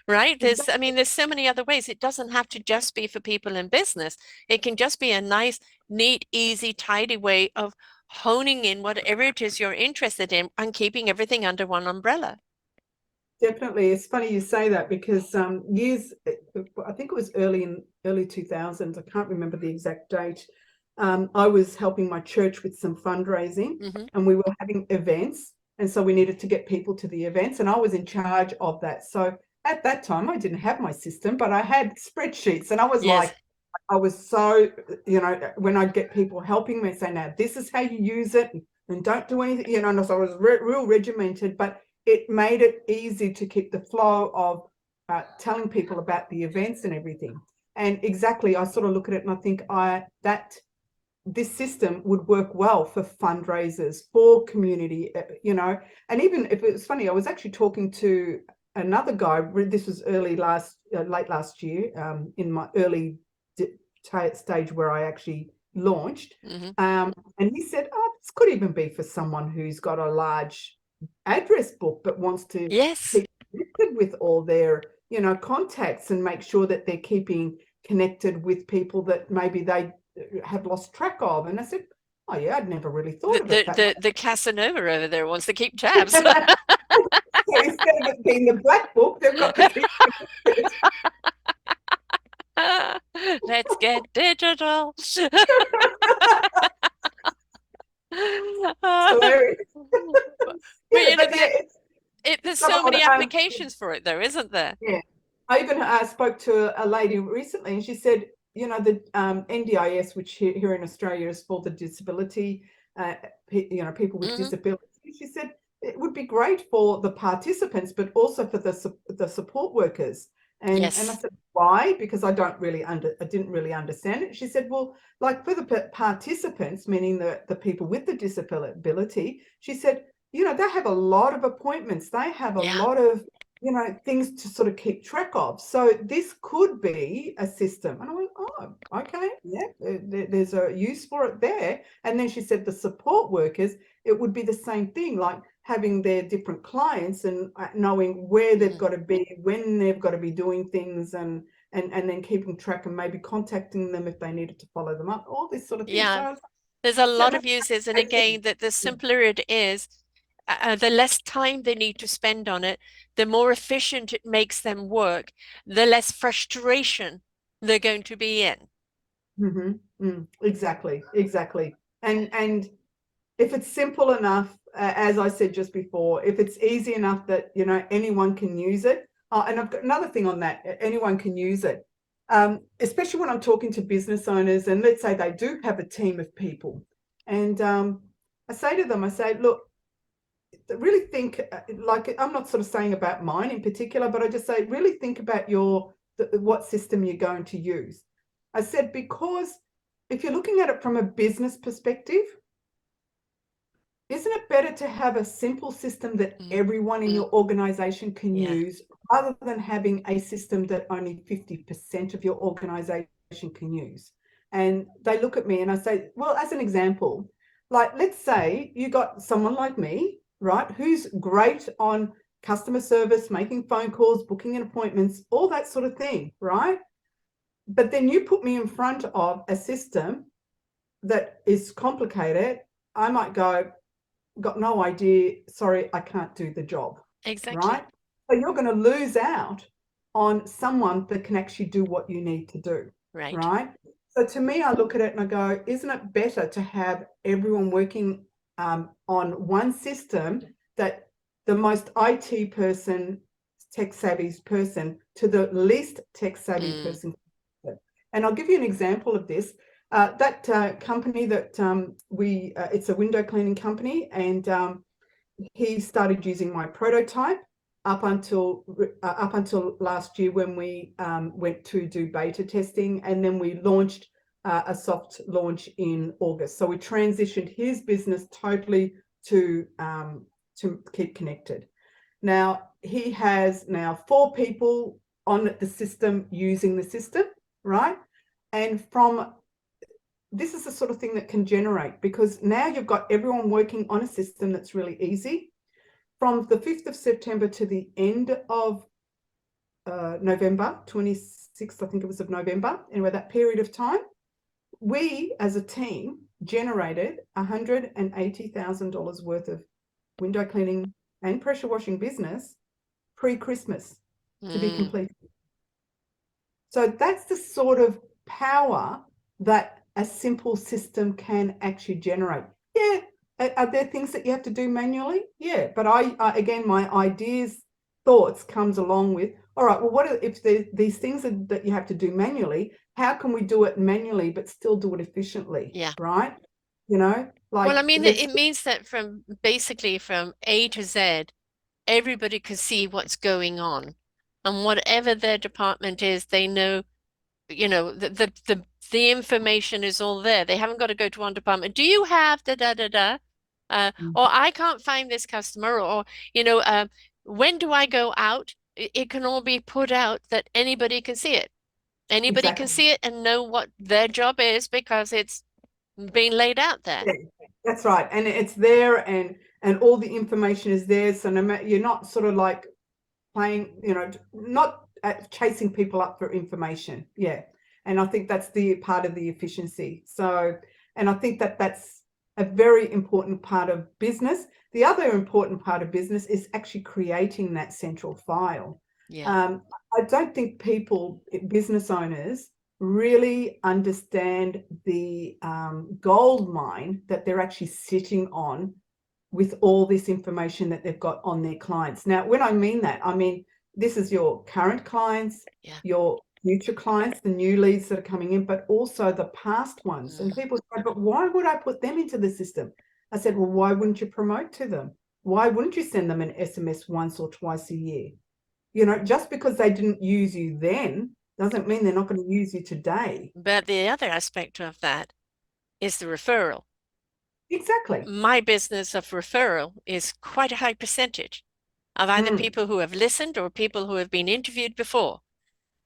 right? I mean, there's so many other ways. It doesn't have to just be for people in business. It can just be a nice, neat, easy, tidy way of honing in whatever it is you're interested in and keeping everything under one umbrella. definitely. It's funny you say that because I think it was early 2000s. I can't remember the exact date. I was helping my church with some fundraising, Hmm. and we were having events, and so we needed to get people to the events, and I was in charge of that. So at that time, I didn't have my system, but I had spreadsheets, and I was Yes. like, I was so, when I'd get people helping me say, now this is how you use it, and don't do anything, and so I was real regimented, but it made it easy to keep the flow of telling people about the events and everything. And exactly, I sort of look at it and I think that this system would work well for fundraisers, for community, and even if it was funny, I was actually talking to another guy, this was late last year, in my early stage where I actually launched. Hmm. And he said, oh, this could even be for someone who's got a large address book but wants to Yes. keep connected with all their, contacts and make sure that they're keeping connected with people that maybe they have lost track of. And I said, oh yeah, I'd never really The thought of it the that way. the, the Casanova over there wants to keep tabs. So instead of it being the black book, they've got to keep connected. Let's get digital. It's hilarious. But Yeah, but yeah, there's some so odd, many applications for it, though, isn't there? yeah. I even spoke to a lady recently, and she said, the NDIS, which here in Australia is for the disability, people with Hmm. disabilities. She said it would be great for the participants, but also for the support workers. And I Yes. said, why? Because I didn't really understand it. She said, well, like for the participants, meaning the people with the disability, she said, they have a lot of appointments. They have a Yeah. lot of things to sort of keep track of. So this could be a system. And I went, oh, okay, yeah, there's a use for it there. And then she said the support workers, it would be the same thing, like having their different clients and knowing where they've Mm. got to be, when they've got to be doing things, and then keeping track and maybe contacting them if they needed to follow them up, all this sort of thing. Yeah. So There's a that lot of makes uses, and sense. again, that the simpler it is, the less time they need to spend on it, the more efficient it makes them work, the less frustration they're going to be in. Exactly. And if it's simple enough, as I said just before, if it's easy enough that anyone can use it. And I've got another thing on that: anyone can use it, especially when I'm talking to business owners, and let's say they do have a team of people, and I say to them, I say, look, really think, like I'm not sort of saying about mine in particular, but I just say, really think about what system you're going to use. I said, because if you're looking at it from a business perspective, isn't it better to have a simple system that Mm. everyone in your organization can Yeah, use rather than having a system that only 50% of your organization can use? And they look at me and I say, well, as an example, like let's say you got someone like me, right, who's great on customer service, making phone calls, booking in appointments, all that sort of thing, right? But then you put me in front of a system that is complicated. I might go, got no idea, sorry, I can't do the job, exactly. right? So you're going to lose out on someone that can actually do what you need to do, Right. right? So to me, I look at it and I go, isn't it better to have everyone working on one system, that the most IT person, tech savvy person to the least tech savvy Mm. person? And I'll give you an example of this. That company that it's a window cleaning company, and he started using my prototype. up until last year when we went to do beta testing, and then we launched a soft launch in August. So we transitioned his business totally to keep connected. Now he has now 4 people on the system using the system, right? And from this is the sort of thing that can generate, because now you've got everyone working on a system that's really easy. From the 5th of September to the end of November, 26th, I think it was, of November, anyway, that period of time, we as a team generated $180,000 worth of window cleaning and pressure washing business pre-Christmas to be completed. So that's the sort of power that a simple system can actually generate. Yeah, are there things that you have to do manually? Yeah, but again, my ideas, thoughts comes along with, all right, well, what if these things that you have to do manually, how can we do it manually but still do it efficiently? Yeah. Right? You know, like, Well, I mean, it means that from basically from A to Z, everybody could see what's going on. And whatever their department is, they know, the information is all there. They haven't got to go to one department. Do you have da da da da? Or I can't find this customer, or when do I go out? It can all be put out that anybody can see it. Anybody can exactly. see it and know what their job is because it's being laid out there. Yeah, that's right. And it's there, and all the information is there. So no matter, you're not sort of like playing, not chasing people up for information. Yeah. And I think that's the part of the efficiency. So, and I think that that's a very important part of business. The other important part of business is actually creating that central file. Yeah. I don't think business owners, really understand the gold mine that they're actually sitting on with all this information that they've got on their clients. Now, when I mean that, I mean, this is your current clients, Yeah. your future clients, the new leads that are coming in, but also the past ones. And people say, but why would I put them into the system? I said, well, why wouldn't you promote to them? Why wouldn't you send them an SMS once or twice a year? Just because they didn't use you then doesn't mean they're not going to use you today. But the other aspect of that is the referral. Exactly. My business of referral is quite a high percentage of either people who have listened or people who have been interviewed before.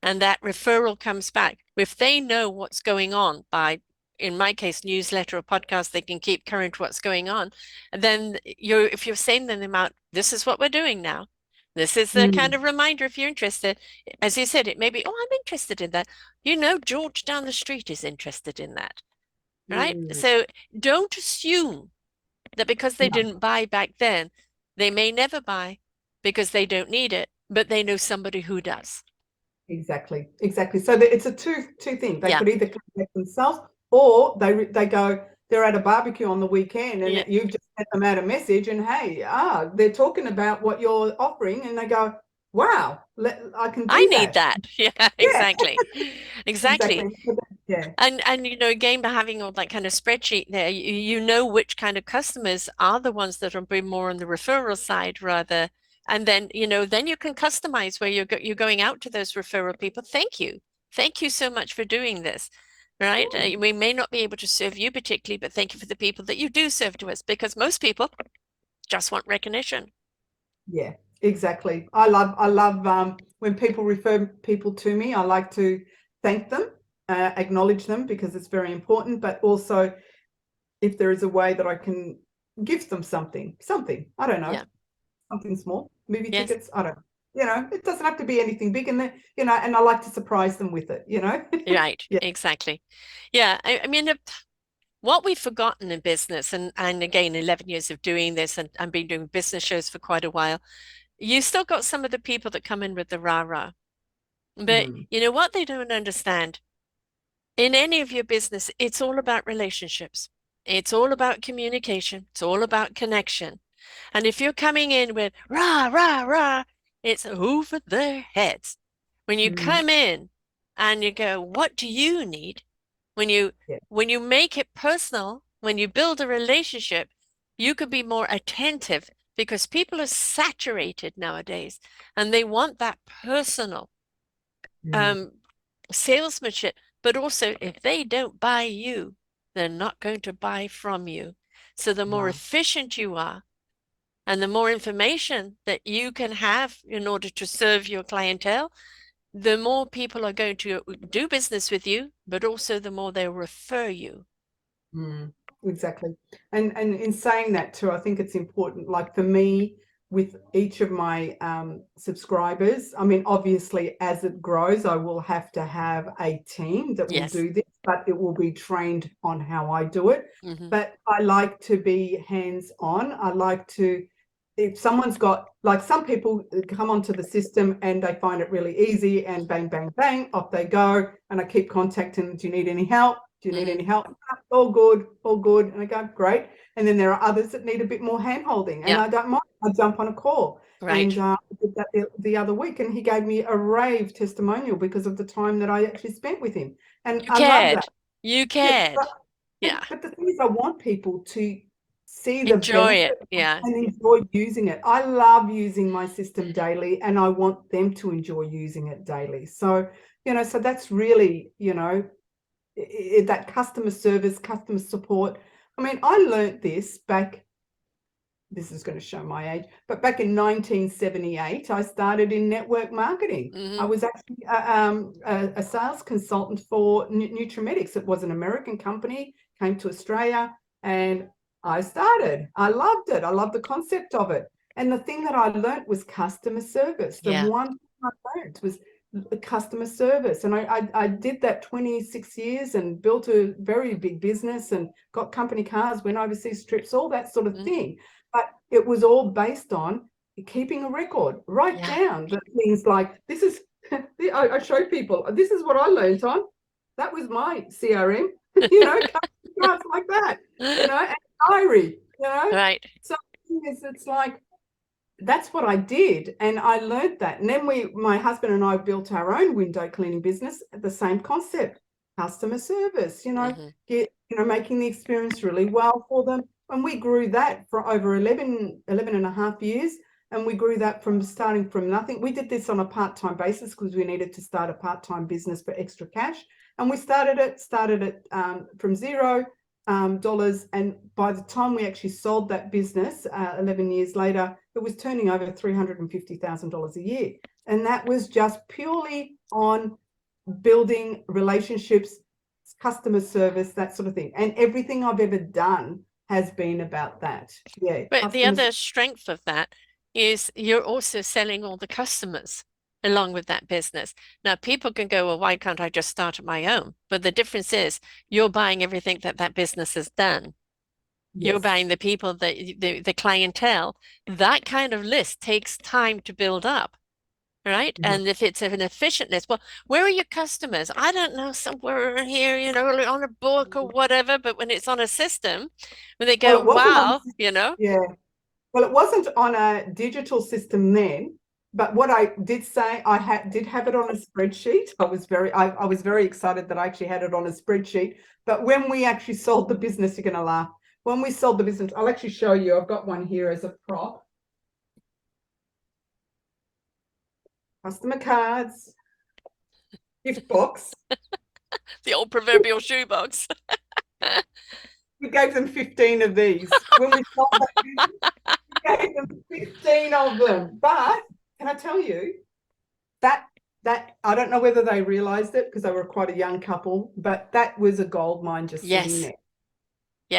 And that referral comes back. If they know what's going on by, in my case, newsletter or podcast, they can keep current what's going on. And then if you're sending them out, this is what we're doing now. This is the kind of reminder if you're interested. As you said, it may be, oh, I'm interested in that. George down the street is interested in that, right? So don't assume that because they didn't buy back then, they may never buy because they don't need it, but they know somebody who does. Exactly. So it's a two thing. They Yeah. could either connect themselves, or they go, they're at a barbecue on the weekend, and you've just sent them out a message, and hey, they're talking about what you're offering, and they go, wow, I can do I that. need that. Yeah, exactly. Exactly. Yeah. And again, by having all that kind of spreadsheet there, you know which kind of customers are the ones that will be more on the referral side rather. And then, then you can customize where you're going out to those referral people. Thank you. Thank you so much for doing this. Right? We may not be able to serve you particularly, but thank you for the people that you do serve to us, because most people just want recognition. Yeah, exactly. I love when people refer people to me. I like to thank them, acknowledge them, because it's very important, but also if there is a way that I can give them something, I don't know, something small, movie tickets, I don't know. It doesn't have to be anything big, and and I like to surprise them with it, Right, Yeah. exactly. Yeah, I mean, what we've forgotten in business, and again, 11 years of doing this, and I've been doing business shows for quite a while, you still got some of the people that come in with the rah-rah. But you know what they don't understand? In any of your business, it's all about relationships. It's all about communication. It's all about connection. And if you're coming in with rah, rah, rah, it's over their heads. When you come in and you go, what do you need? When you Yeah. when you make it personal, when you build a relationship, you could be more attentive because people are saturated nowadays and they want that personal Mm. um, salesmanship. But also, if they don't buy you, they're not going to buy from you. So the more Wow. efficient you are, and the more information that you can have in order to serve your clientele, the more people are going to do business with you, but also the more they'll refer you. Mm, exactly. And in saying that too, I think it's important, like for me, with each of my subscribers, I mean, obviously, as it grows, I will have to have a team that will Yes. do this, but it will be trained on how I do it. Mm-hmm. But I like to be hands-on. I like to, if someone's got, like some people come onto the system and they find it really easy and bang, bang, bang, off they go. And I keep contacting them, do you need any help? Do you need Mm-hmm. any help? All good, all good. And I go, great. And then there are others that need a bit more hand holding, and Yeah. I don't mind. I jump on a call. Right. And I did that the other week, and he gave me a rave testimonial because of the time that I actually spent with him. And You I love that. cared. You Yeah, cared. Yeah. but the thing is, I want people to see the Enjoy benefit it. Yeah. and enjoy using it. I love using my system daily, and I want them to enjoy using it daily. So, so that's really, that customer service, customer support. I mean, I learned this back, this is going to show my age, but back in 1978, I started in network marketing. I Mm-hmm. was actually a sales consultant for Nutrimedics. It was an American company, came to Australia, and I started. I loved it. I loved the concept of it. And the thing that I learned was customer service. The Yeah. one thing I learned was customer service. And I did that 26 years and built a very big business and got company cars, went overseas trips, all that sort of Mm-hmm. thing. But it was all based on keeping a record. Write Yeah. down the things like, this is, I show people, this is what I learned on. That was my CRM, cards like that, and diary, Right. So it's like, that's what I did. And I learned that. And then my husband and I built our own window cleaning business, the same concept, customer service, Mm-hmm. making the experience really well for them. And we grew that for over 11 and a half years. And we grew that from starting from nothing. We did this on a part-time basis because we needed to start a part-time business for extra cash. And we started it from $0. And by the time we actually sold that business 11 years later, it was turning over $350,000 a year. And that was just purely on building relationships, customer service, that sort of thing. And everything I've ever done has been about that. Yeah, But the customers. other strength of that is you're also selling all the customers along with that business. Now, people can go, well, why can't I just start my own? But the difference is you're buying everything that that business has done. You're Yes. buying the people that the clientele. That kind of list takes time to build up, right? Mhm. And if it's an efficient list, well, where are your customers? I don't know, somewhere here, on a book or whatever. But when it's on a system, when they Well, go, it wasn't on, wow. yeah. Well, it wasn't on a digital system then, but what I did say, did have it on a spreadsheet. I was very excited that I actually had it on a spreadsheet. But when we actually sold the business, you're going to laugh. When we sold the business, I'll actually show you. I've got one here as a prop. Customer cards, gift box. The old proverbial shoebox. We gave them 15 of these. When we sold that business, we gave them 15 of them. But can I tell you, that I don't know whether they realized it because they were quite a young couple, but that was a gold mine just sitting Yes, there.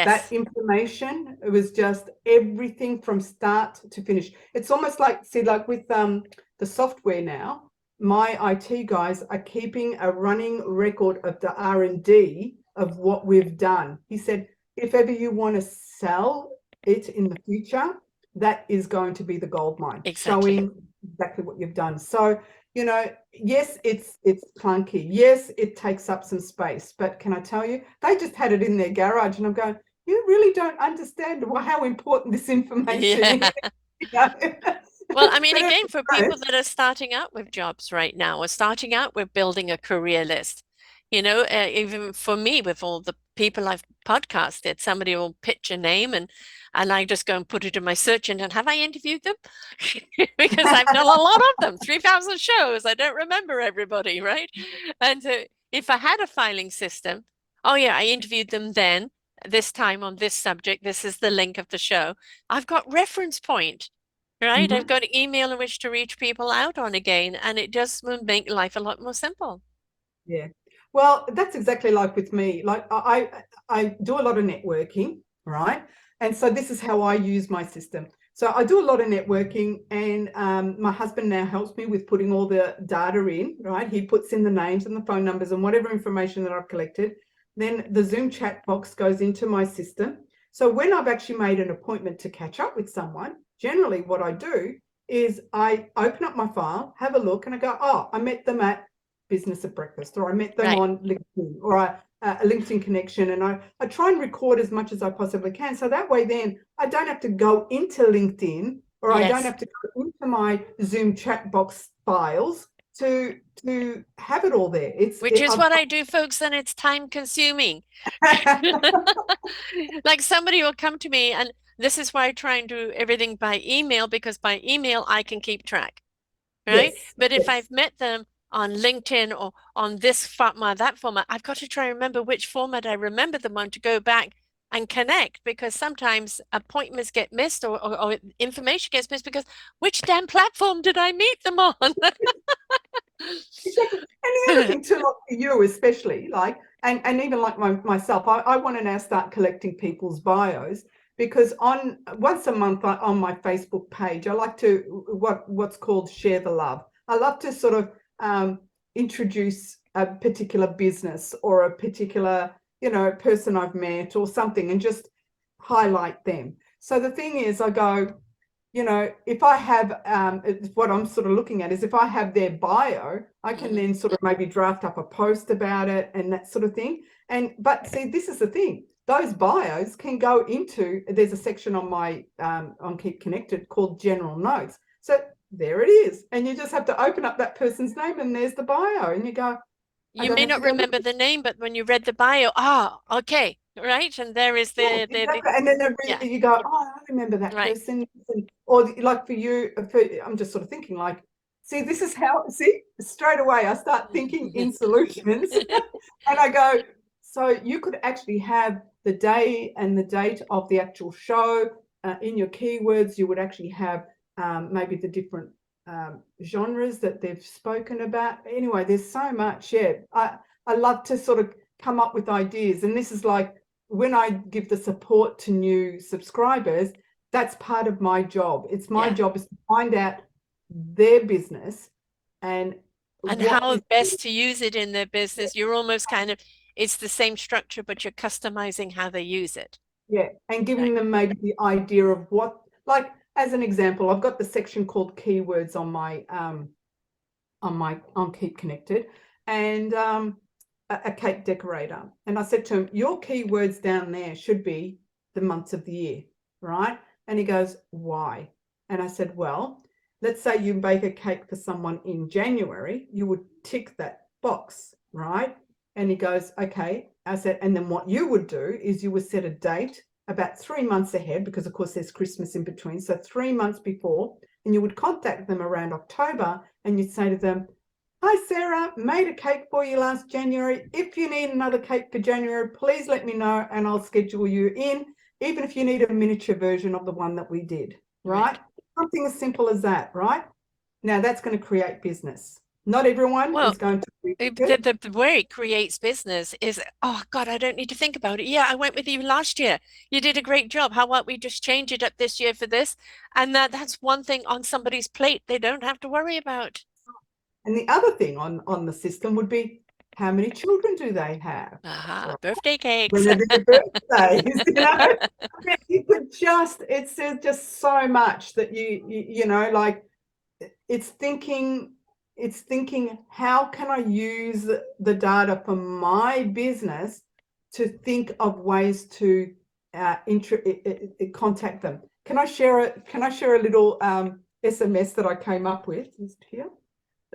That yes, information, it was just everything from start to finish. It's almost like, see, like with the software now, my IT guys are keeping a running record of the R&D of what we've done. He said, if ever you want to sell it in the future, that is going to be the gold mine, exactly. showing exactly what you've done. So, yes, it's clunky. Yes, it takes up some space. But can I tell you, they just had it in their garage, and I'm going, you really don't understand how important this information Yeah. is. You know? Well, I mean, But again, for people it's that are starting out with jobs right now or starting out with building a career list, even for me, with all the people I've podcasted, somebody will pitch a name and I just go and put it in my search engine. Have I interviewed them? Because I've done a lot of them, 3,000 shows. I don't remember everybody, right? And if I had a filing system, oh yeah, I interviewed them then, this time on this subject. This is the link of the show. I've got reference point, right? I've got an email in which to reach people out on again, and it just will make life a lot more simple. Yeah. Well, that's exactly like with me. Like I do a lot of networking, right? And so this is how I use my system. So I do a lot of networking, and my husband now helps me with putting all the data in, right? He puts in the names and the phone numbers and whatever information that I've collected. Then the Zoom chat box goes into my system. So when I've actually made an appointment to catch up with someone, generally what I do is I open up my file, have a look, and I go, oh, I met them at Business at Breakfast, or I met them on LinkedIn, or a LinkedIn connection, and I try and record as much as I possibly can. So that way then I don't have to go into LinkedIn, or I don't have to go into my Zoom chat box files to have it all there. Which is what I do, folks, and it's time consuming. Like somebody will come to me, and this is why I try and do everything by email, because by email I can keep track, right? Yes, But if yes. I've met them on LinkedIn or on this format, that format, I've got to try and remember which format I remember them on to go back and connect, because sometimes appointments get missed, or information gets missed because which damn platform did I meet them on? Exactly. And the other thing too, like for you especially, like, and even like myself, I want to now start collecting people's bios, because on once a month on my Facebook page, I like to what's called share the love. I love to sort of introduce a particular business or a particular, person I've met or something, and just highlight them. So the thing is, I go, if I have, what I'm sort of looking at is if I have their bio, I can then sort of maybe draft up a post about it and that sort of thing. But see, this is the thing. Those bios can go into, there's a section on my, on Keep Connected called General Notes. So there it is. And you just have to open up that person's name and there's the bio. And you go, I You don't may have to not go. remember the name, but when you read the bio, okay, right? And there is Yeah, exactly. And then yeah, you go, oh, I remember that right. person. Or like for you, I'm just sort of thinking like, see, straight away I start thinking in solutions and I go, so you could actually have the day and the date of the actual show in your keywords. You would actually have maybe the different genres that they've spoken about. Anyway, there's so much. Yeah, I love to sort of come up with ideas. And this is like, when I give the support to new subscribers, that's part of my job. It's my job is to find out their business and how best to use it in their business. You're almost kind of, it's the same structure, but you're customizing how they use it. and Right. giving them maybe the idea of what, like as an example, I've got the section called keywords on my on Keep Connected, and a cake decorator. And I said to him, your keywords down there should be the months of the year, right? And he goes, why? And I said, well, let's say you bake a cake for someone in January, you would tick that box, right? And he goes, okay. I said, and then what you would do is you would set a date about 3 months ahead, because of course there's Christmas in between. So 3 months before, and you would contact them around October and you'd say to them, hi, Sarah, made a cake for you last January. If you need another cake for January, please let me know and I'll schedule you in, even if you need a miniature version of the one that we did, right? Something as simple as that, right? Now that's going to create business. Not everyone Well, is going to be the way it creates business is, oh God, I don't need to think about it. Yeah, I went with you last year. You did a great job. How about we just change it up this year for this? And that's one thing on somebody's plate they don't have to worry about. And the other thing on the system would be, how many children do they have? Aha, birthday cakes. When are their birthdays? You could it's just so much that like, it's thinking how can I use the data for my business to think of ways to contact them. Can I share a little SMS that I came up with here,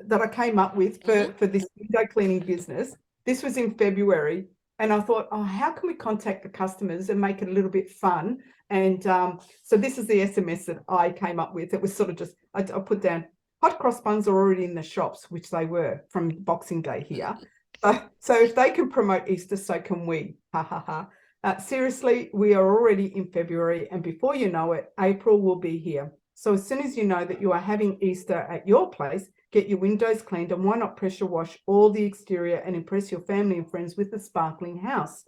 that I came up with for this window cleaning business? This was in February. And I thought, oh, how can we contact the customers and make it a little bit fun? And so this is the SMS that I came up with. It was sort of just, I put down, hot cross buns are already in the shops, which they were from Boxing Day here. So if they can promote Easter, so can we. Ha ha ha. Seriously, we are already in February, and before you know it, April will be here. So as soon as you know that you are having Easter at your place, get your windows cleaned, and why not pressure wash all the exterior and impress your family and friends with a sparkling house?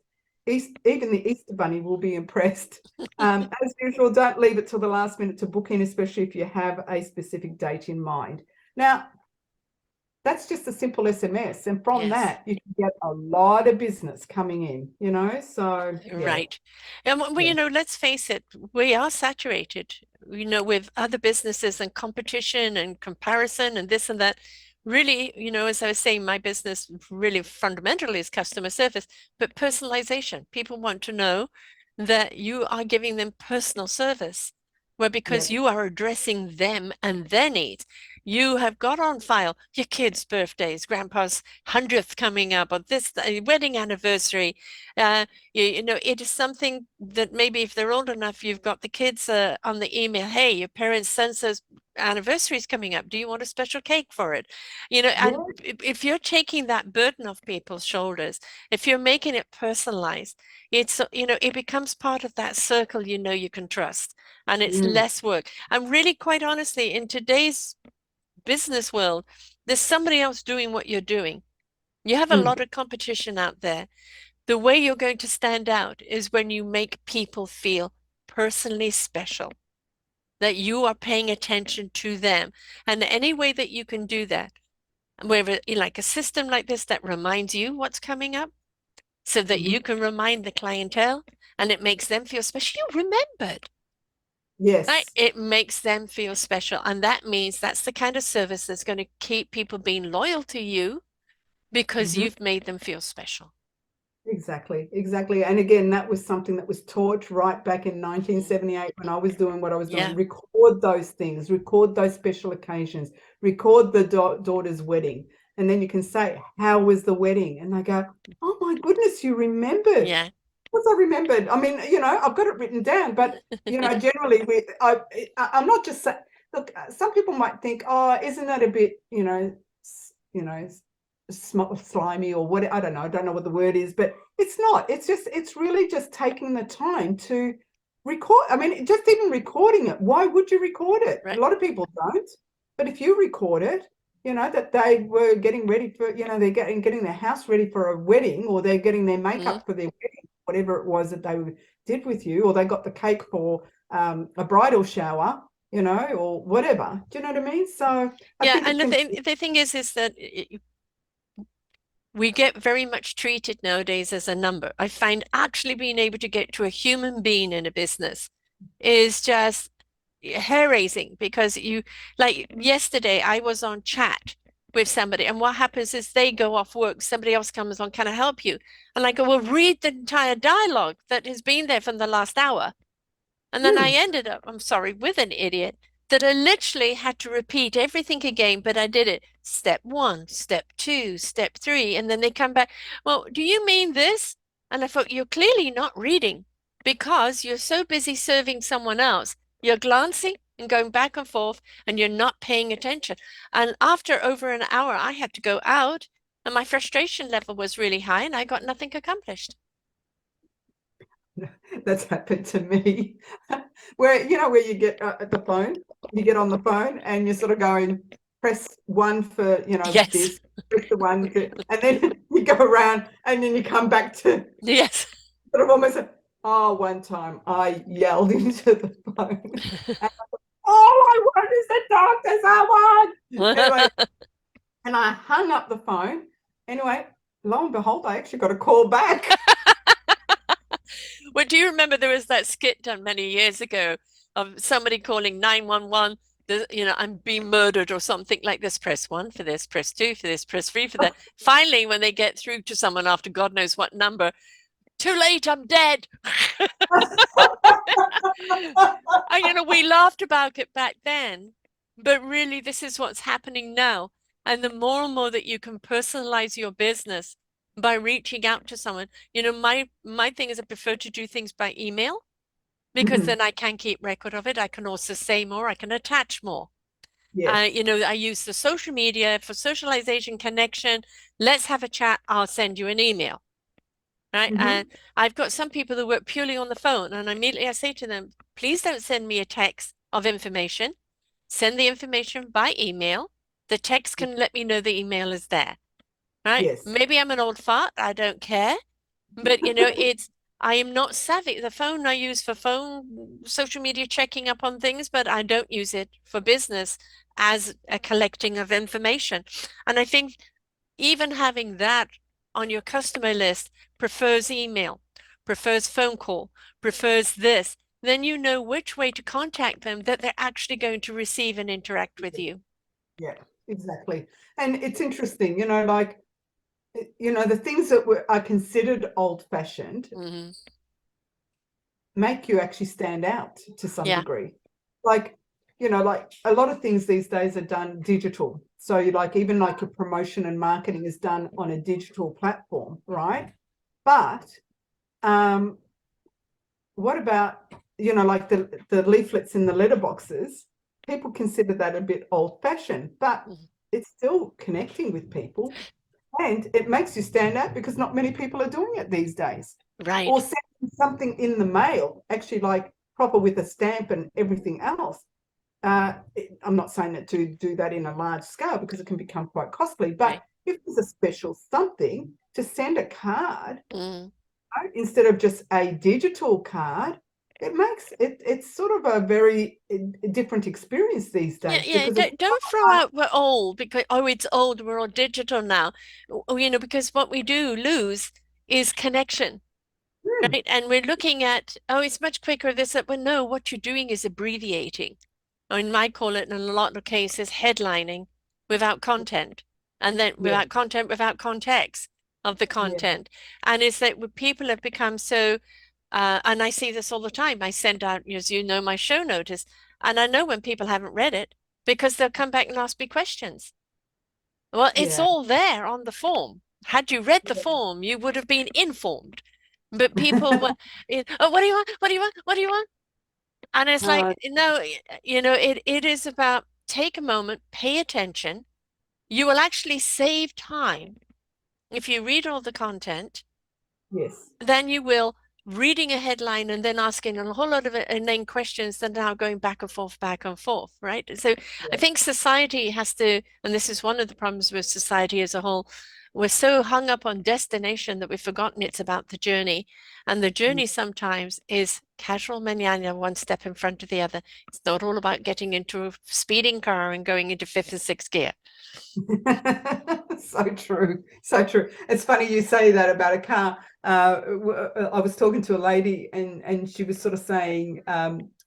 Even the Easter Bunny will be impressed. As usual, don't leave it till the last minute to book in, especially if you have a specific date in mind. Now, that's just a simple SMS. And from Yes. that, you can get a lot of business coming in, you know? So, yeah, Right. And well, yeah, let's face it, we are saturated, with other businesses and competition and comparison and this and that. Really, as I was saying, my business really fundamentally is customer service, but personalization. People want to know that you are giving them personal service, where yeah, because you are addressing them and their needs. You have got on file your kids' birthdays, grandpa's 100th coming up, or this wedding anniversary. It is something that maybe if they're old enough, you've got the kids on the email, hey, your parents' son's anniversary is coming up. Do you want a special cake for it? yeah. And if you're taking that burden off people's shoulders, if you're making it personalized, it becomes part of that circle you can trust, and it's Mm, less work. And really, quite honestly, in today's business world, there's somebody else doing what you're doing. You have a mm, lot of competition out there. The way you're going to stand out is when you make people feel personally special, that you are paying attention to them. And any way that you can do that, whether like a system like this that reminds you what's coming up so that mhm. you can remind the clientele and it makes them feel special. You remembered, right? Yes. It makes them feel special. And that means that's the kind of service that's going to keep people being loyal to you because Mhm. you've made them feel special. Exactly, exactly. And again, that was something that was taught right back in Mm. 1978 when I was doing what I was doing. Yeah. Record those things, record those special occasions, record the daughter's wedding. And then you can say, how was the wedding? And they go, oh my goodness, you remembered. Yeah. Of course I remembered. I mean, I've got it written down, but, generally I'm not just saying, look, some people might think, oh, isn't that a bit, you know, slimy or what, I don't know what the word is, but it's not. It's really just taking the time to record. I mean, just even recording it. Why would you record it? A Right. lot of people don't. But if you record it, that they were getting ready for, they're getting their house ready for a wedding, or they're getting their Mm. makeup for their wedding, whatever it was that they did with you, or they got the cake for a bridal shower, or whatever. Do you know what I mean? So I Yeah, think and it's the thing is that we get very much treated nowadays as a number. I find actually being able to get to a human being in a business is just hair-raising because like yesterday I was on chat with somebody, and what happens is they go off work, somebody else comes on, can I help you? And I go, well, read the entire dialogue that has been there for the last hour. And then I Hmm. ended up, I'm sorry, with an idiot that I literally had to repeat everything again, but I did it step one, step two, step three. And then they come back, well, do you mean this? And I thought, you're clearly not reading because you're so busy serving someone else. You're glancing and going back and forth and you're not paying attention. And after over an hour, I had to go out and my frustration level was really high and I got nothing accomplished. That's happened to me. Where you get the phone, you get on the phone and you're sort of going, press one for, Yes. this, press the one, and then you go around and then you come back to Yes. sort of almost, one time I yelled into the phone, and, all I want is to talk to someone. Anyway, and I hung up the phone. Anyway, lo and behold, I actually got a call back. Well, do you remember there was that skit done many years ago of somebody calling 911, I'm being murdered or something like this. Press one for this, press two for this, press three for that. Finally, when they get through to someone after God knows what number, too late, I'm dead. And we laughed about it back then, but really, this is what's happening now. And the more and more that you can personalize your business, by reaching out to someone. You know, my thing is I prefer to do things by email because Mhm. then I can keep record of it. I can also say more, I can attach more. Yes. You know, I use the social media for socialization, connection. Let's have a chat. I'll send you an email, right? And Mhm. I've got some people who work purely on the phone, and immediately I say to them, please don't send me a text of information. Send the information by email. The text can let me know the email is there, right? Yes. Maybe I'm an old fart. I don't care. But you know, I am not savvy. The phone I use for phone social media checking up on things, but I don't use it for business as a collecting of information. And I think even having that on your customer list prefers email, prefers phone call, prefers this, then you know which way to contact them that they're actually going to receive and interact with you. Yeah, exactly. And it's interesting, like, the things that are considered old-fashioned Hmm. make you actually stand out to some Yeah. degree. Like, like a lot of things these days are done digital. So you like even like your promotion and marketing is done on a digital platform, right? But um, what about, like the leaflets in the letterboxes? People consider that a bit old-fashioned, but Mhm. it's still connecting with people. And it makes you stand out because not many people are doing it these days. Or Right. sending something in the mail, actually like proper with a stamp and everything else. I'm not saying that to do that in a large scale because it can become quite costly, but Right. if there's a special something to send a card, Mm. instead of just a digital card, it makes it's sort of a very different experience these Yeah, days yeah. because it's Don't throw out we're old because oh, it's old. We're all digital now. Oh, you know, because what we do lose is connection, hmm, right? And we're looking at oh, it's much quicker. This that. Well, no, what you're doing is abbreviating. I mean, I call it in a lot of cases headlining without content, and then yeah, without content, without context of the yeah, content. And it's that people have become so, and I see this all the time. I send out, as you know, my show notice, and I know when people haven't read it because they'll come back and ask me questions. Well, it's yeah. all there on the form. Had you read the form, you would have been informed. But people were, oh, what do you want? What do you want? What do you want? And it's uh, like, no, it is about take a moment, pay attention. You will actually save time if you read all the content yes, then you will reading a headline and then asking a whole lot of it and then questions that are now going back and forth, right? So I yeah. think society has to, and this is one of the problems with society as a whole, we're so hung up on destination that we've forgotten it's about the journey. And the Mm. journey sometimes is casual manana, one step in front of the other. It's not all about getting into a speeding car and going into fifth and sixth gear. So true, so true. It's funny you say that about a car. I was talking to a lady and she was sort of saying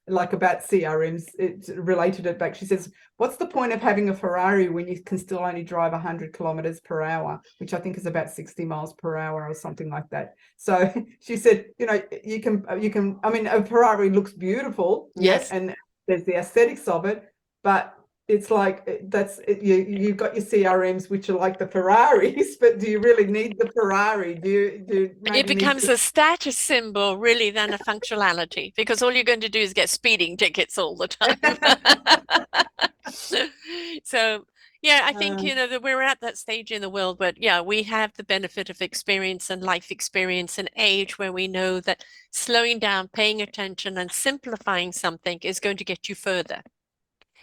like about CRMs. It related it back. She says, "What's the point of having a Ferrari when you can still only drive 100 kilometers per hour, which I think is about 60 miles per hour or something like that." So she said, you can. I mean, a Ferrari looks beautiful, yeah, Yes. and there's the aesthetics of it, but it's like you've got your CRMs which are like the Ferraris, but do you really need the Ferrari? Do you It maybe need becomes to a status symbol really than a functionality because all you're going to do is get speeding tickets all the time. So, yeah, I think, um, that we're at that stage in the world where, yeah, we have the benefit of experience and life experience and age where we know that slowing down, paying attention, and simplifying something is going to get you further.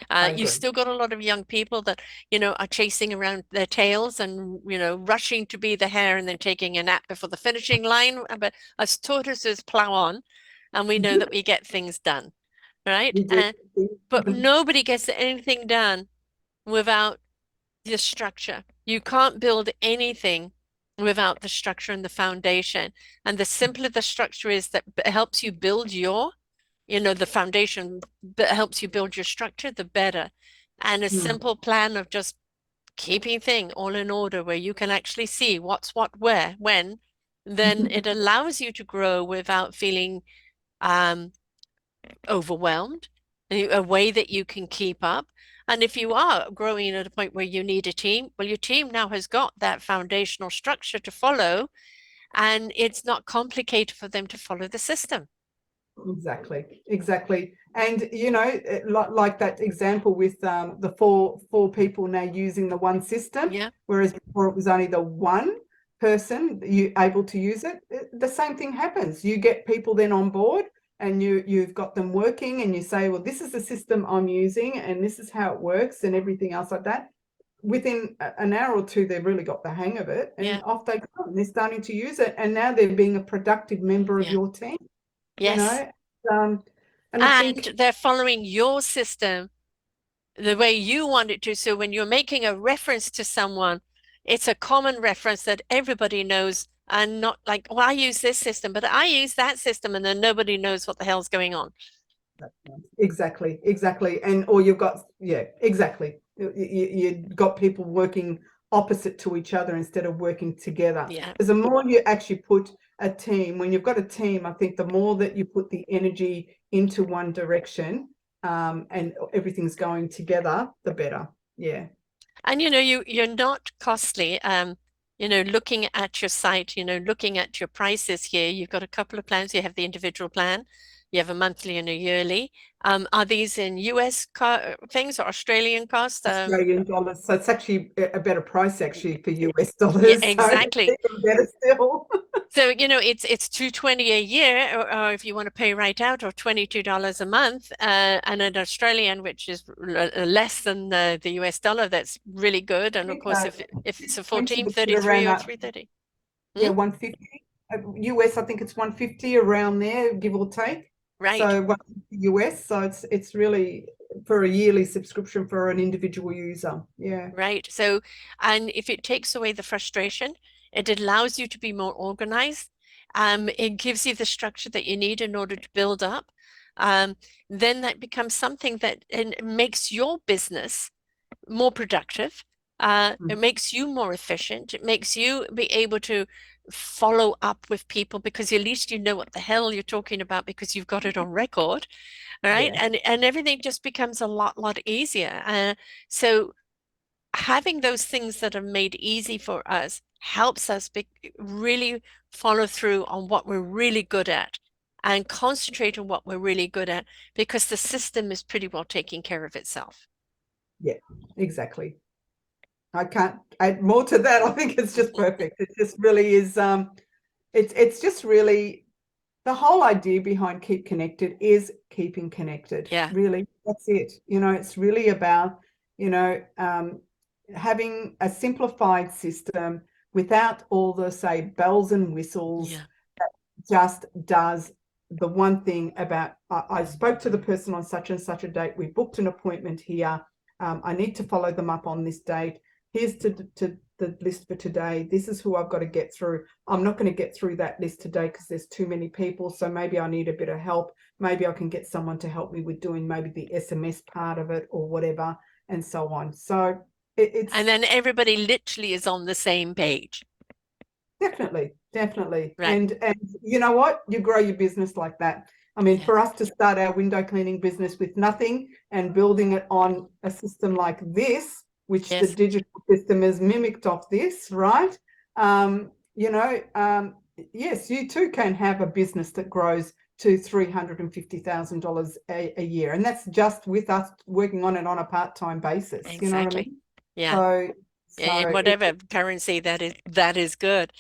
I You agree. still got a lot of young people that, are chasing around their tails and, rushing to be the hare and then taking a nap before the finishing line. But us tortoises plow on and we know that we get things done, right? You do. But nobody gets anything done without the structure. You can't build anything without the structure and the foundation. And the simpler the structure is that helps you build the foundation that helps you build your structure, the better. And a Mm. simple plan of just keeping thing all in order where you can actually see what's what, where, when, then it allows you to grow without feeling um, overwhelmed, a way that you can keep up. And if you are growing at a point where you need a team, well, your team now has got that foundational structure to follow, and it's not complicated for them to follow the system. Exactly. And like that example with the four people now using the one system, Yeah, whereas before it was only the one person you able to use it. The same thing happens. You get people then on board, and you've got them working, and you say, well, this is the system I'm using, and this is how it works, and everything else like that. Within an hour or two, they've really got the hang of it, yeah, and off they go. And they're starting to use it, and now they're being a productive member of yeah. your team. you Yes. know um, and I And think they're following your system the way you want it to. So when you're making a reference to someone, it's a common reference that everybody knows, and not like, well, I use this system, but I use that system, and then nobody knows what the hell's going on. exactly, and or you've got exactly, you've got people working opposite to each other instead of working together. Yeah. Because the more you actually put a team, when you've got a team, I think the more that you put the energy into one direction, and everything's going together, the better. Yeah. And you're not costly. Looking at your site, looking at your prices here, you've got a couple of plans. You have the individual plan, you have a monthly and a yearly. Are these in US things or Australian cost? Australian dollars. So it's actually a better price actually for US Yeah, dollars. So it's exactly. even better still. So, it's $220 a year, or if you want to pay right out, or $22 a month, and an Australian, which is less than the US dollar, that's really good. And of think, course, if it's a full twenty team, would sit 33 around or that. 330. Yeah, Hmm? 150. US, I think it's 150 around there, give or take. Right, So 150 US. So it's really for a yearly subscription for an individual user. Yeah. right. So, and if it takes away the frustration, it allows you to be more organized. It gives you the structure that you need in order to build up. Um, then that becomes something that and makes your business more productive. It Mm. makes you more efficient. It makes you be able to follow up with people, because at least you know what the hell you're talking about because you've got it on record, right? Yeah. And everything just becomes a lot easier. So having those things that are made easy for us helps us really follow through on what we're really good at and concentrate on what we're really good at, because the system is pretty well taking care of itself. Yeah. Exactly. I can't add more to that. I think it's just perfect. It just really is. It's just really the whole idea behind Keep Connected is keeping connected. Yeah, Really, that's it. It's really about, you know, um, having a simplified system without all the, say, bells and whistles, yeah, just does the one thing about, I spoke to the person on such and such a date. We booked an appointment here. I need to follow them up on this date. Here's to the list for today. This is who I've got to get through. I'm not going to get through that list today because there's too many people. So maybe I need a bit of help. Maybe I can get someone to help me with doing maybe the SMS part of it or whatever, and so on. So and it's then everybody literally is on the same page. definitely. Right. And you know what? You grow your business like that. I mean, Yeah. for us to start our window cleaning business with nothing and building it on a system like this, which the Yes. digital system has mimicked off this, right? Yes, you too can have a business that grows to $350,000 a year. And that's just with us working on it on a part-time basis. You know what I Exactly. mean? Yeah. So, so In it, whatever currency that is good.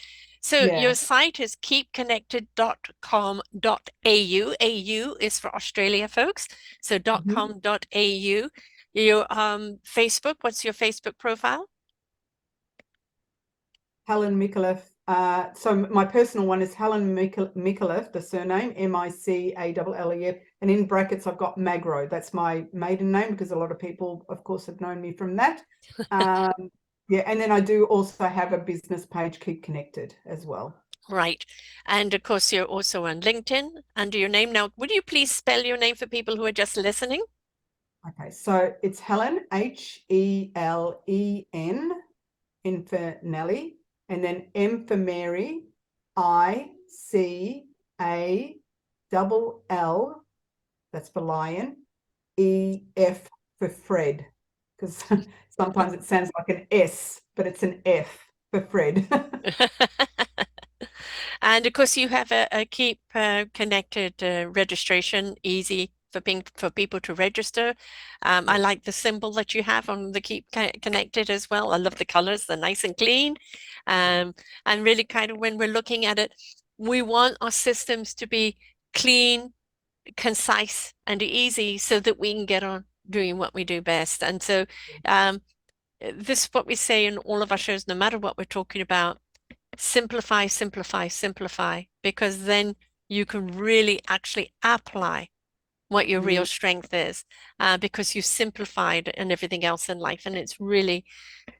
So yeah. your site is keepconnected.com.au. AU is for Australia folks. So Mhm. .com.au. Your Facebook, what's your Facebook profile? Helen Micallef. So my personal one is Helen Micallef, the surname Micallef, and in brackets I've got Magro. That's my maiden name because a lot of people, of course, have known me from that. Um, yeah, and then I do also have a business page, Keep Connected, as well. Right. And of course, you're also on LinkedIn under your name. Now, would you please spell your name for people who are just listening? Okay, so it's Helen, Helen, N for Nelly, and then M for Mary, ICALL, that's for lion, EF for Fred. because sometimes it sounds like an S, but it's an F for Fred. And of course, you have a keep connected registration, easy for people to register. I Yeah. like the symbol that you have on the keep connected as well. I love the colors; they're nice and clean. And really, kind of when we're looking at it, we want our systems to be clean, concise, and easy, so that we can get on doing what we do best. And so, um, this is what we say in all of our shows, no matter what we're talking about: simplify, simplify, simplify, because then you can really actually apply what your real Mm, strength is, because you've simplified and everything else in life. And it's really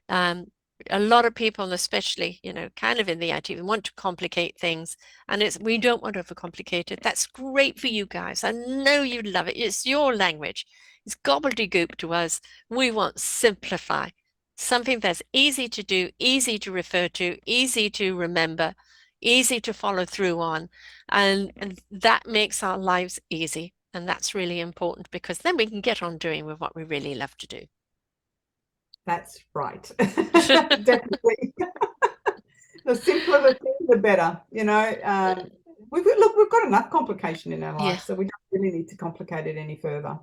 um, a lot of people, especially, kind of in the IT, we want to complicate things, and we don't want to overcomplicate it. That's great for you guys. I know you love it. It's your language. It's gobbledygook to us. We want simplify, something that's easy to do, easy to refer to, easy to remember, easy to follow through on, and that makes our lives easy. And that's really important, because then we can get on doing with what we really love to do. that's right. Definitely. The simpler the thing, the better. We've got enough complication in our Yeah. life, so we don't really need to complicate it any further.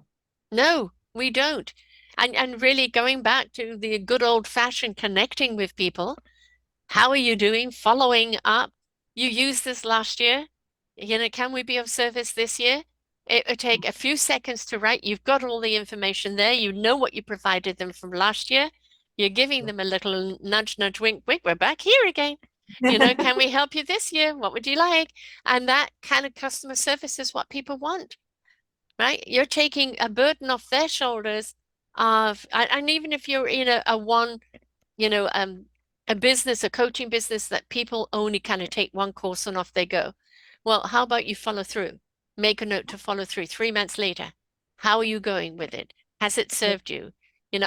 No, we don't. And really going back to the good old fashioned connecting with people. How are you doing? Following up. You used this last year. Can we be of service this year? It would take a few seconds to write. You've got all the information there. You know what you provided them from last year. You're giving them a little nudge, nudge, wink, wink. We're back here again. Can we help you this year? What would you like? And that kind of customer service is what people want, right? You're taking a burden off their shoulders and even if you're in a one, you know, um, a business, a coaching business that people only kind of take one course and off they go. Well, how about you follow through? Make a note to follow through 3 months later. How are you going with it? Has it Yeah, served you?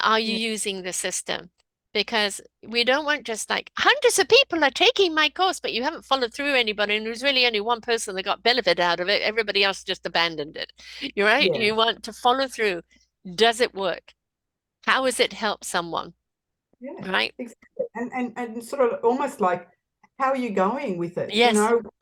Are you yeah, using the system? Because we don't want just like hundreds of people are taking my course, but you haven't followed through anybody, and there's really only one person that got benefit out of it. Everybody else just abandoned it. You're right. yeah, You want to follow through. Does it work? How has it helped someone? yeah. Right? Exactly. And sort of almost like, how are you going with it? Yes.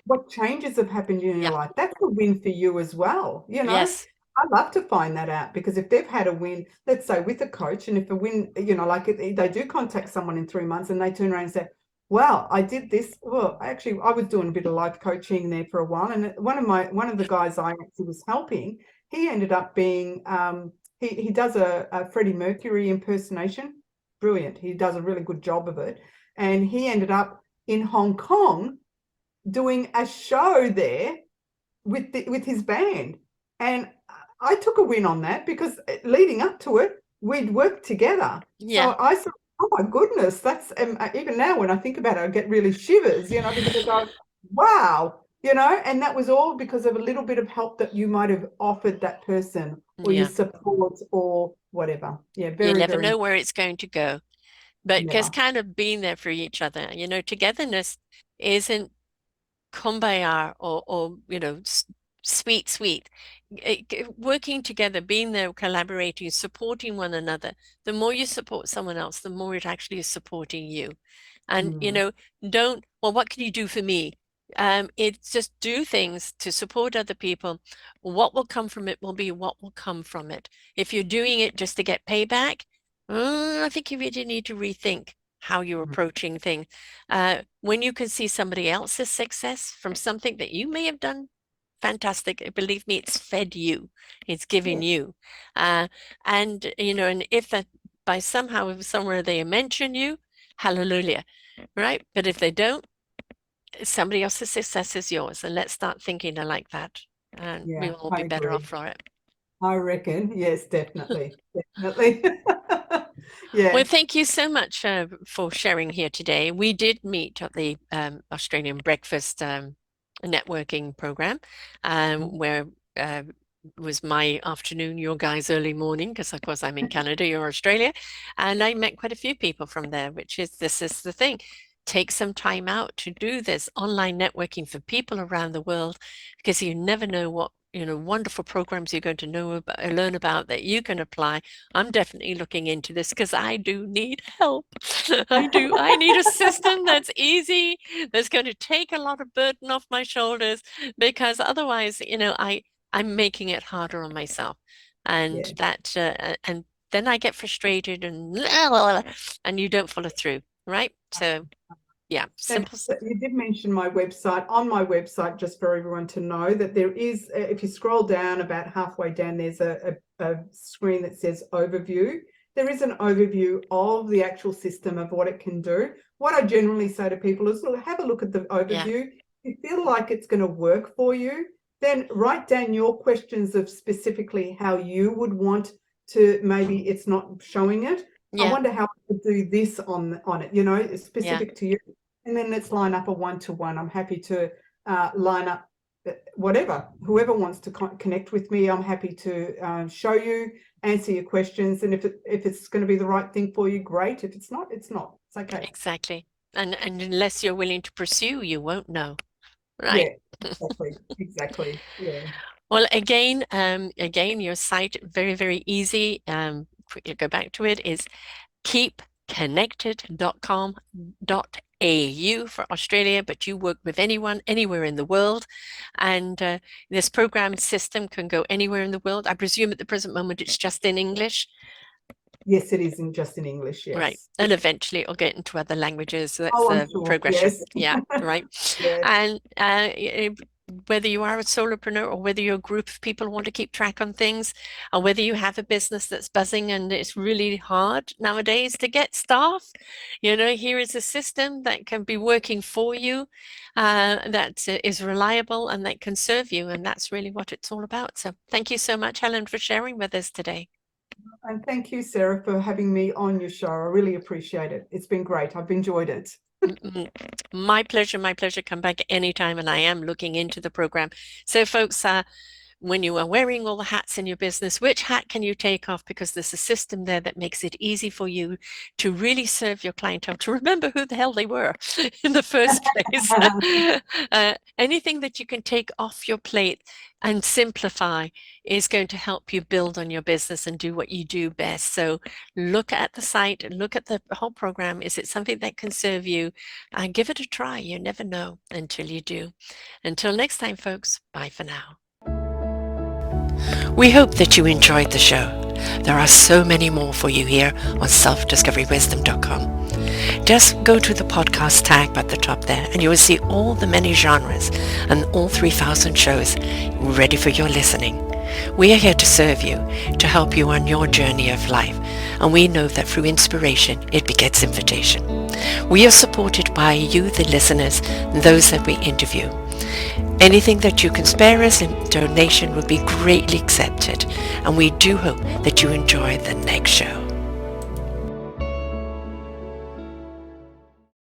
What changes have happened in your Yeah. life? That's a win for you as well. Yes. I love to find that out, because if they've had a win, let's say with a coach, and if a win, like they do contact someone in 3 months and they turn around and say, "Wow, I did this." Well, actually, I was doing a bit of life coaching there for a while, and one of the guys I actually was helping, he ended up being he does a Freddie Mercury impersonation. Brilliant. He does a really good job of it, and he ended up in Hong Kong doing a show there with his band. And I took a win on that, because leading up to it, we'd worked together. Yeah. So I said, "Oh my goodness, that's even now when I think about it, I get really shivers, because I go, wow, and that was all because of a little bit of help that you might have offered that person, or your Yeah. support, or whatever. Yeah, You very, never very know where it's going to go, but just never. kind of being there for each other. Togetherness isn't kumbaya or sweet, sweet. Working together, being there, collaborating, supporting one another. The more you support someone else, the more it actually is supporting you. And Mm. well, what can you do for me? It's just do things to support other people. What will come from it will be what will come from it. If you're doing it just to get payback, I think you really need to rethink how you're approaching things. When you can see somebody else's success from something that you may have done fantastic, believe me, it's fed you, it's given Yeah. you. And if that by somehow, somewhere they mention you, hallelujah, right? But if they don't, somebody else's success is yours. And let's start thinking like that. And we Yeah, will all I be better off agree. for it. I reckon. Yes, definitely. Definitely. Well, Yeah. thank you so much for sharing here today. We did meet at the Australian Breakfast networking program, where was my afternoon, your guys' early morning, because of course I'm in Canada, you're Australia, and I met quite a few people from there, this is the thing. Take some time out to do this online networking for people around the world, because you never know what wonderful programs you're going to learn about that you can apply. I'm definitely looking into this because I do need help. I do. I need a system that's easy, that's going to take a lot of burden off my shoulders, because otherwise, I'm making it harder on myself, and and then I get frustrated and you don't follow through, right? So yeah, Now, simple. you did mention my website. On my website, just for everyone to know, that there is, if you scroll down about halfway down, there's a screen that says overview. There is an overview of the actual system of what it can do. What I generally say to people is, look, have a look at the overview. If you feel like it's going to work for you, then write down your questions of specifically how you would want to, maybe it's not showing it. I wonder how I could do this on it, specific to you. And then let's line up a one-to-one. I'm happy to line up whoever wants to connect with me. I'm happy to show you, answer your questions. And if it's going to be the right thing for you, great. If it's not, it's not. It's okay. Exactly. And unless you're willing to pursue, you won't know. Right. Yeah, exactly. Yeah. Well, again, your site, very, very easy. Quickly go back to it, is keepconnected.com.au for Australia, but you work with anyone, anywhere in the world. And this program system can go anywhere in the world. I presume at the present moment it's just in English. Yes, it is just in English, yes. Right. And eventually it'll get into other languages. That's I'm sure. progression. Yes. Yeah, right. Yes. And whether you are a solopreneur or whether you're a group of people who want to keep track on things, or whether you have a business that's buzzing and it's really hard nowadays to get staff, here is a system that can be working for you, that is reliable and that can serve you. And that's really what it's all about. So thank you so much, Helen, for sharing with us today. And thank you, Sarah, for having me on your show. I really appreciate it. It's been great. I've enjoyed it. My pleasure. My pleasure. Come back anytime. And I am looking into the program. So folks, when you are wearing all the hats in your business, which hat can you take off? Because there's a system there that makes it easy for you to really serve your clientele, to remember who the hell they were in the first place. Anything that you can take off your plate and simplify is going to help you build on your business and do what you do best. So look at the site, look at the whole program. Is it something that can serve you? Give it a try. You never know until you do. Until next time, folks, bye for now. We hope that you enjoyed the show. There are so many more for you here on selfdiscoverywisdom.com. Just go to the podcast tag at the top there and you will see all the many genres and all 3,000 shows ready for your listening. We are here to serve you, to help you on your journey of life, and we know that through inspiration it begets invitation. We are supported by you, the listeners, and those that we interview. Anything that you can spare us in donation would be greatly accepted, and we do hope that you enjoy the next show.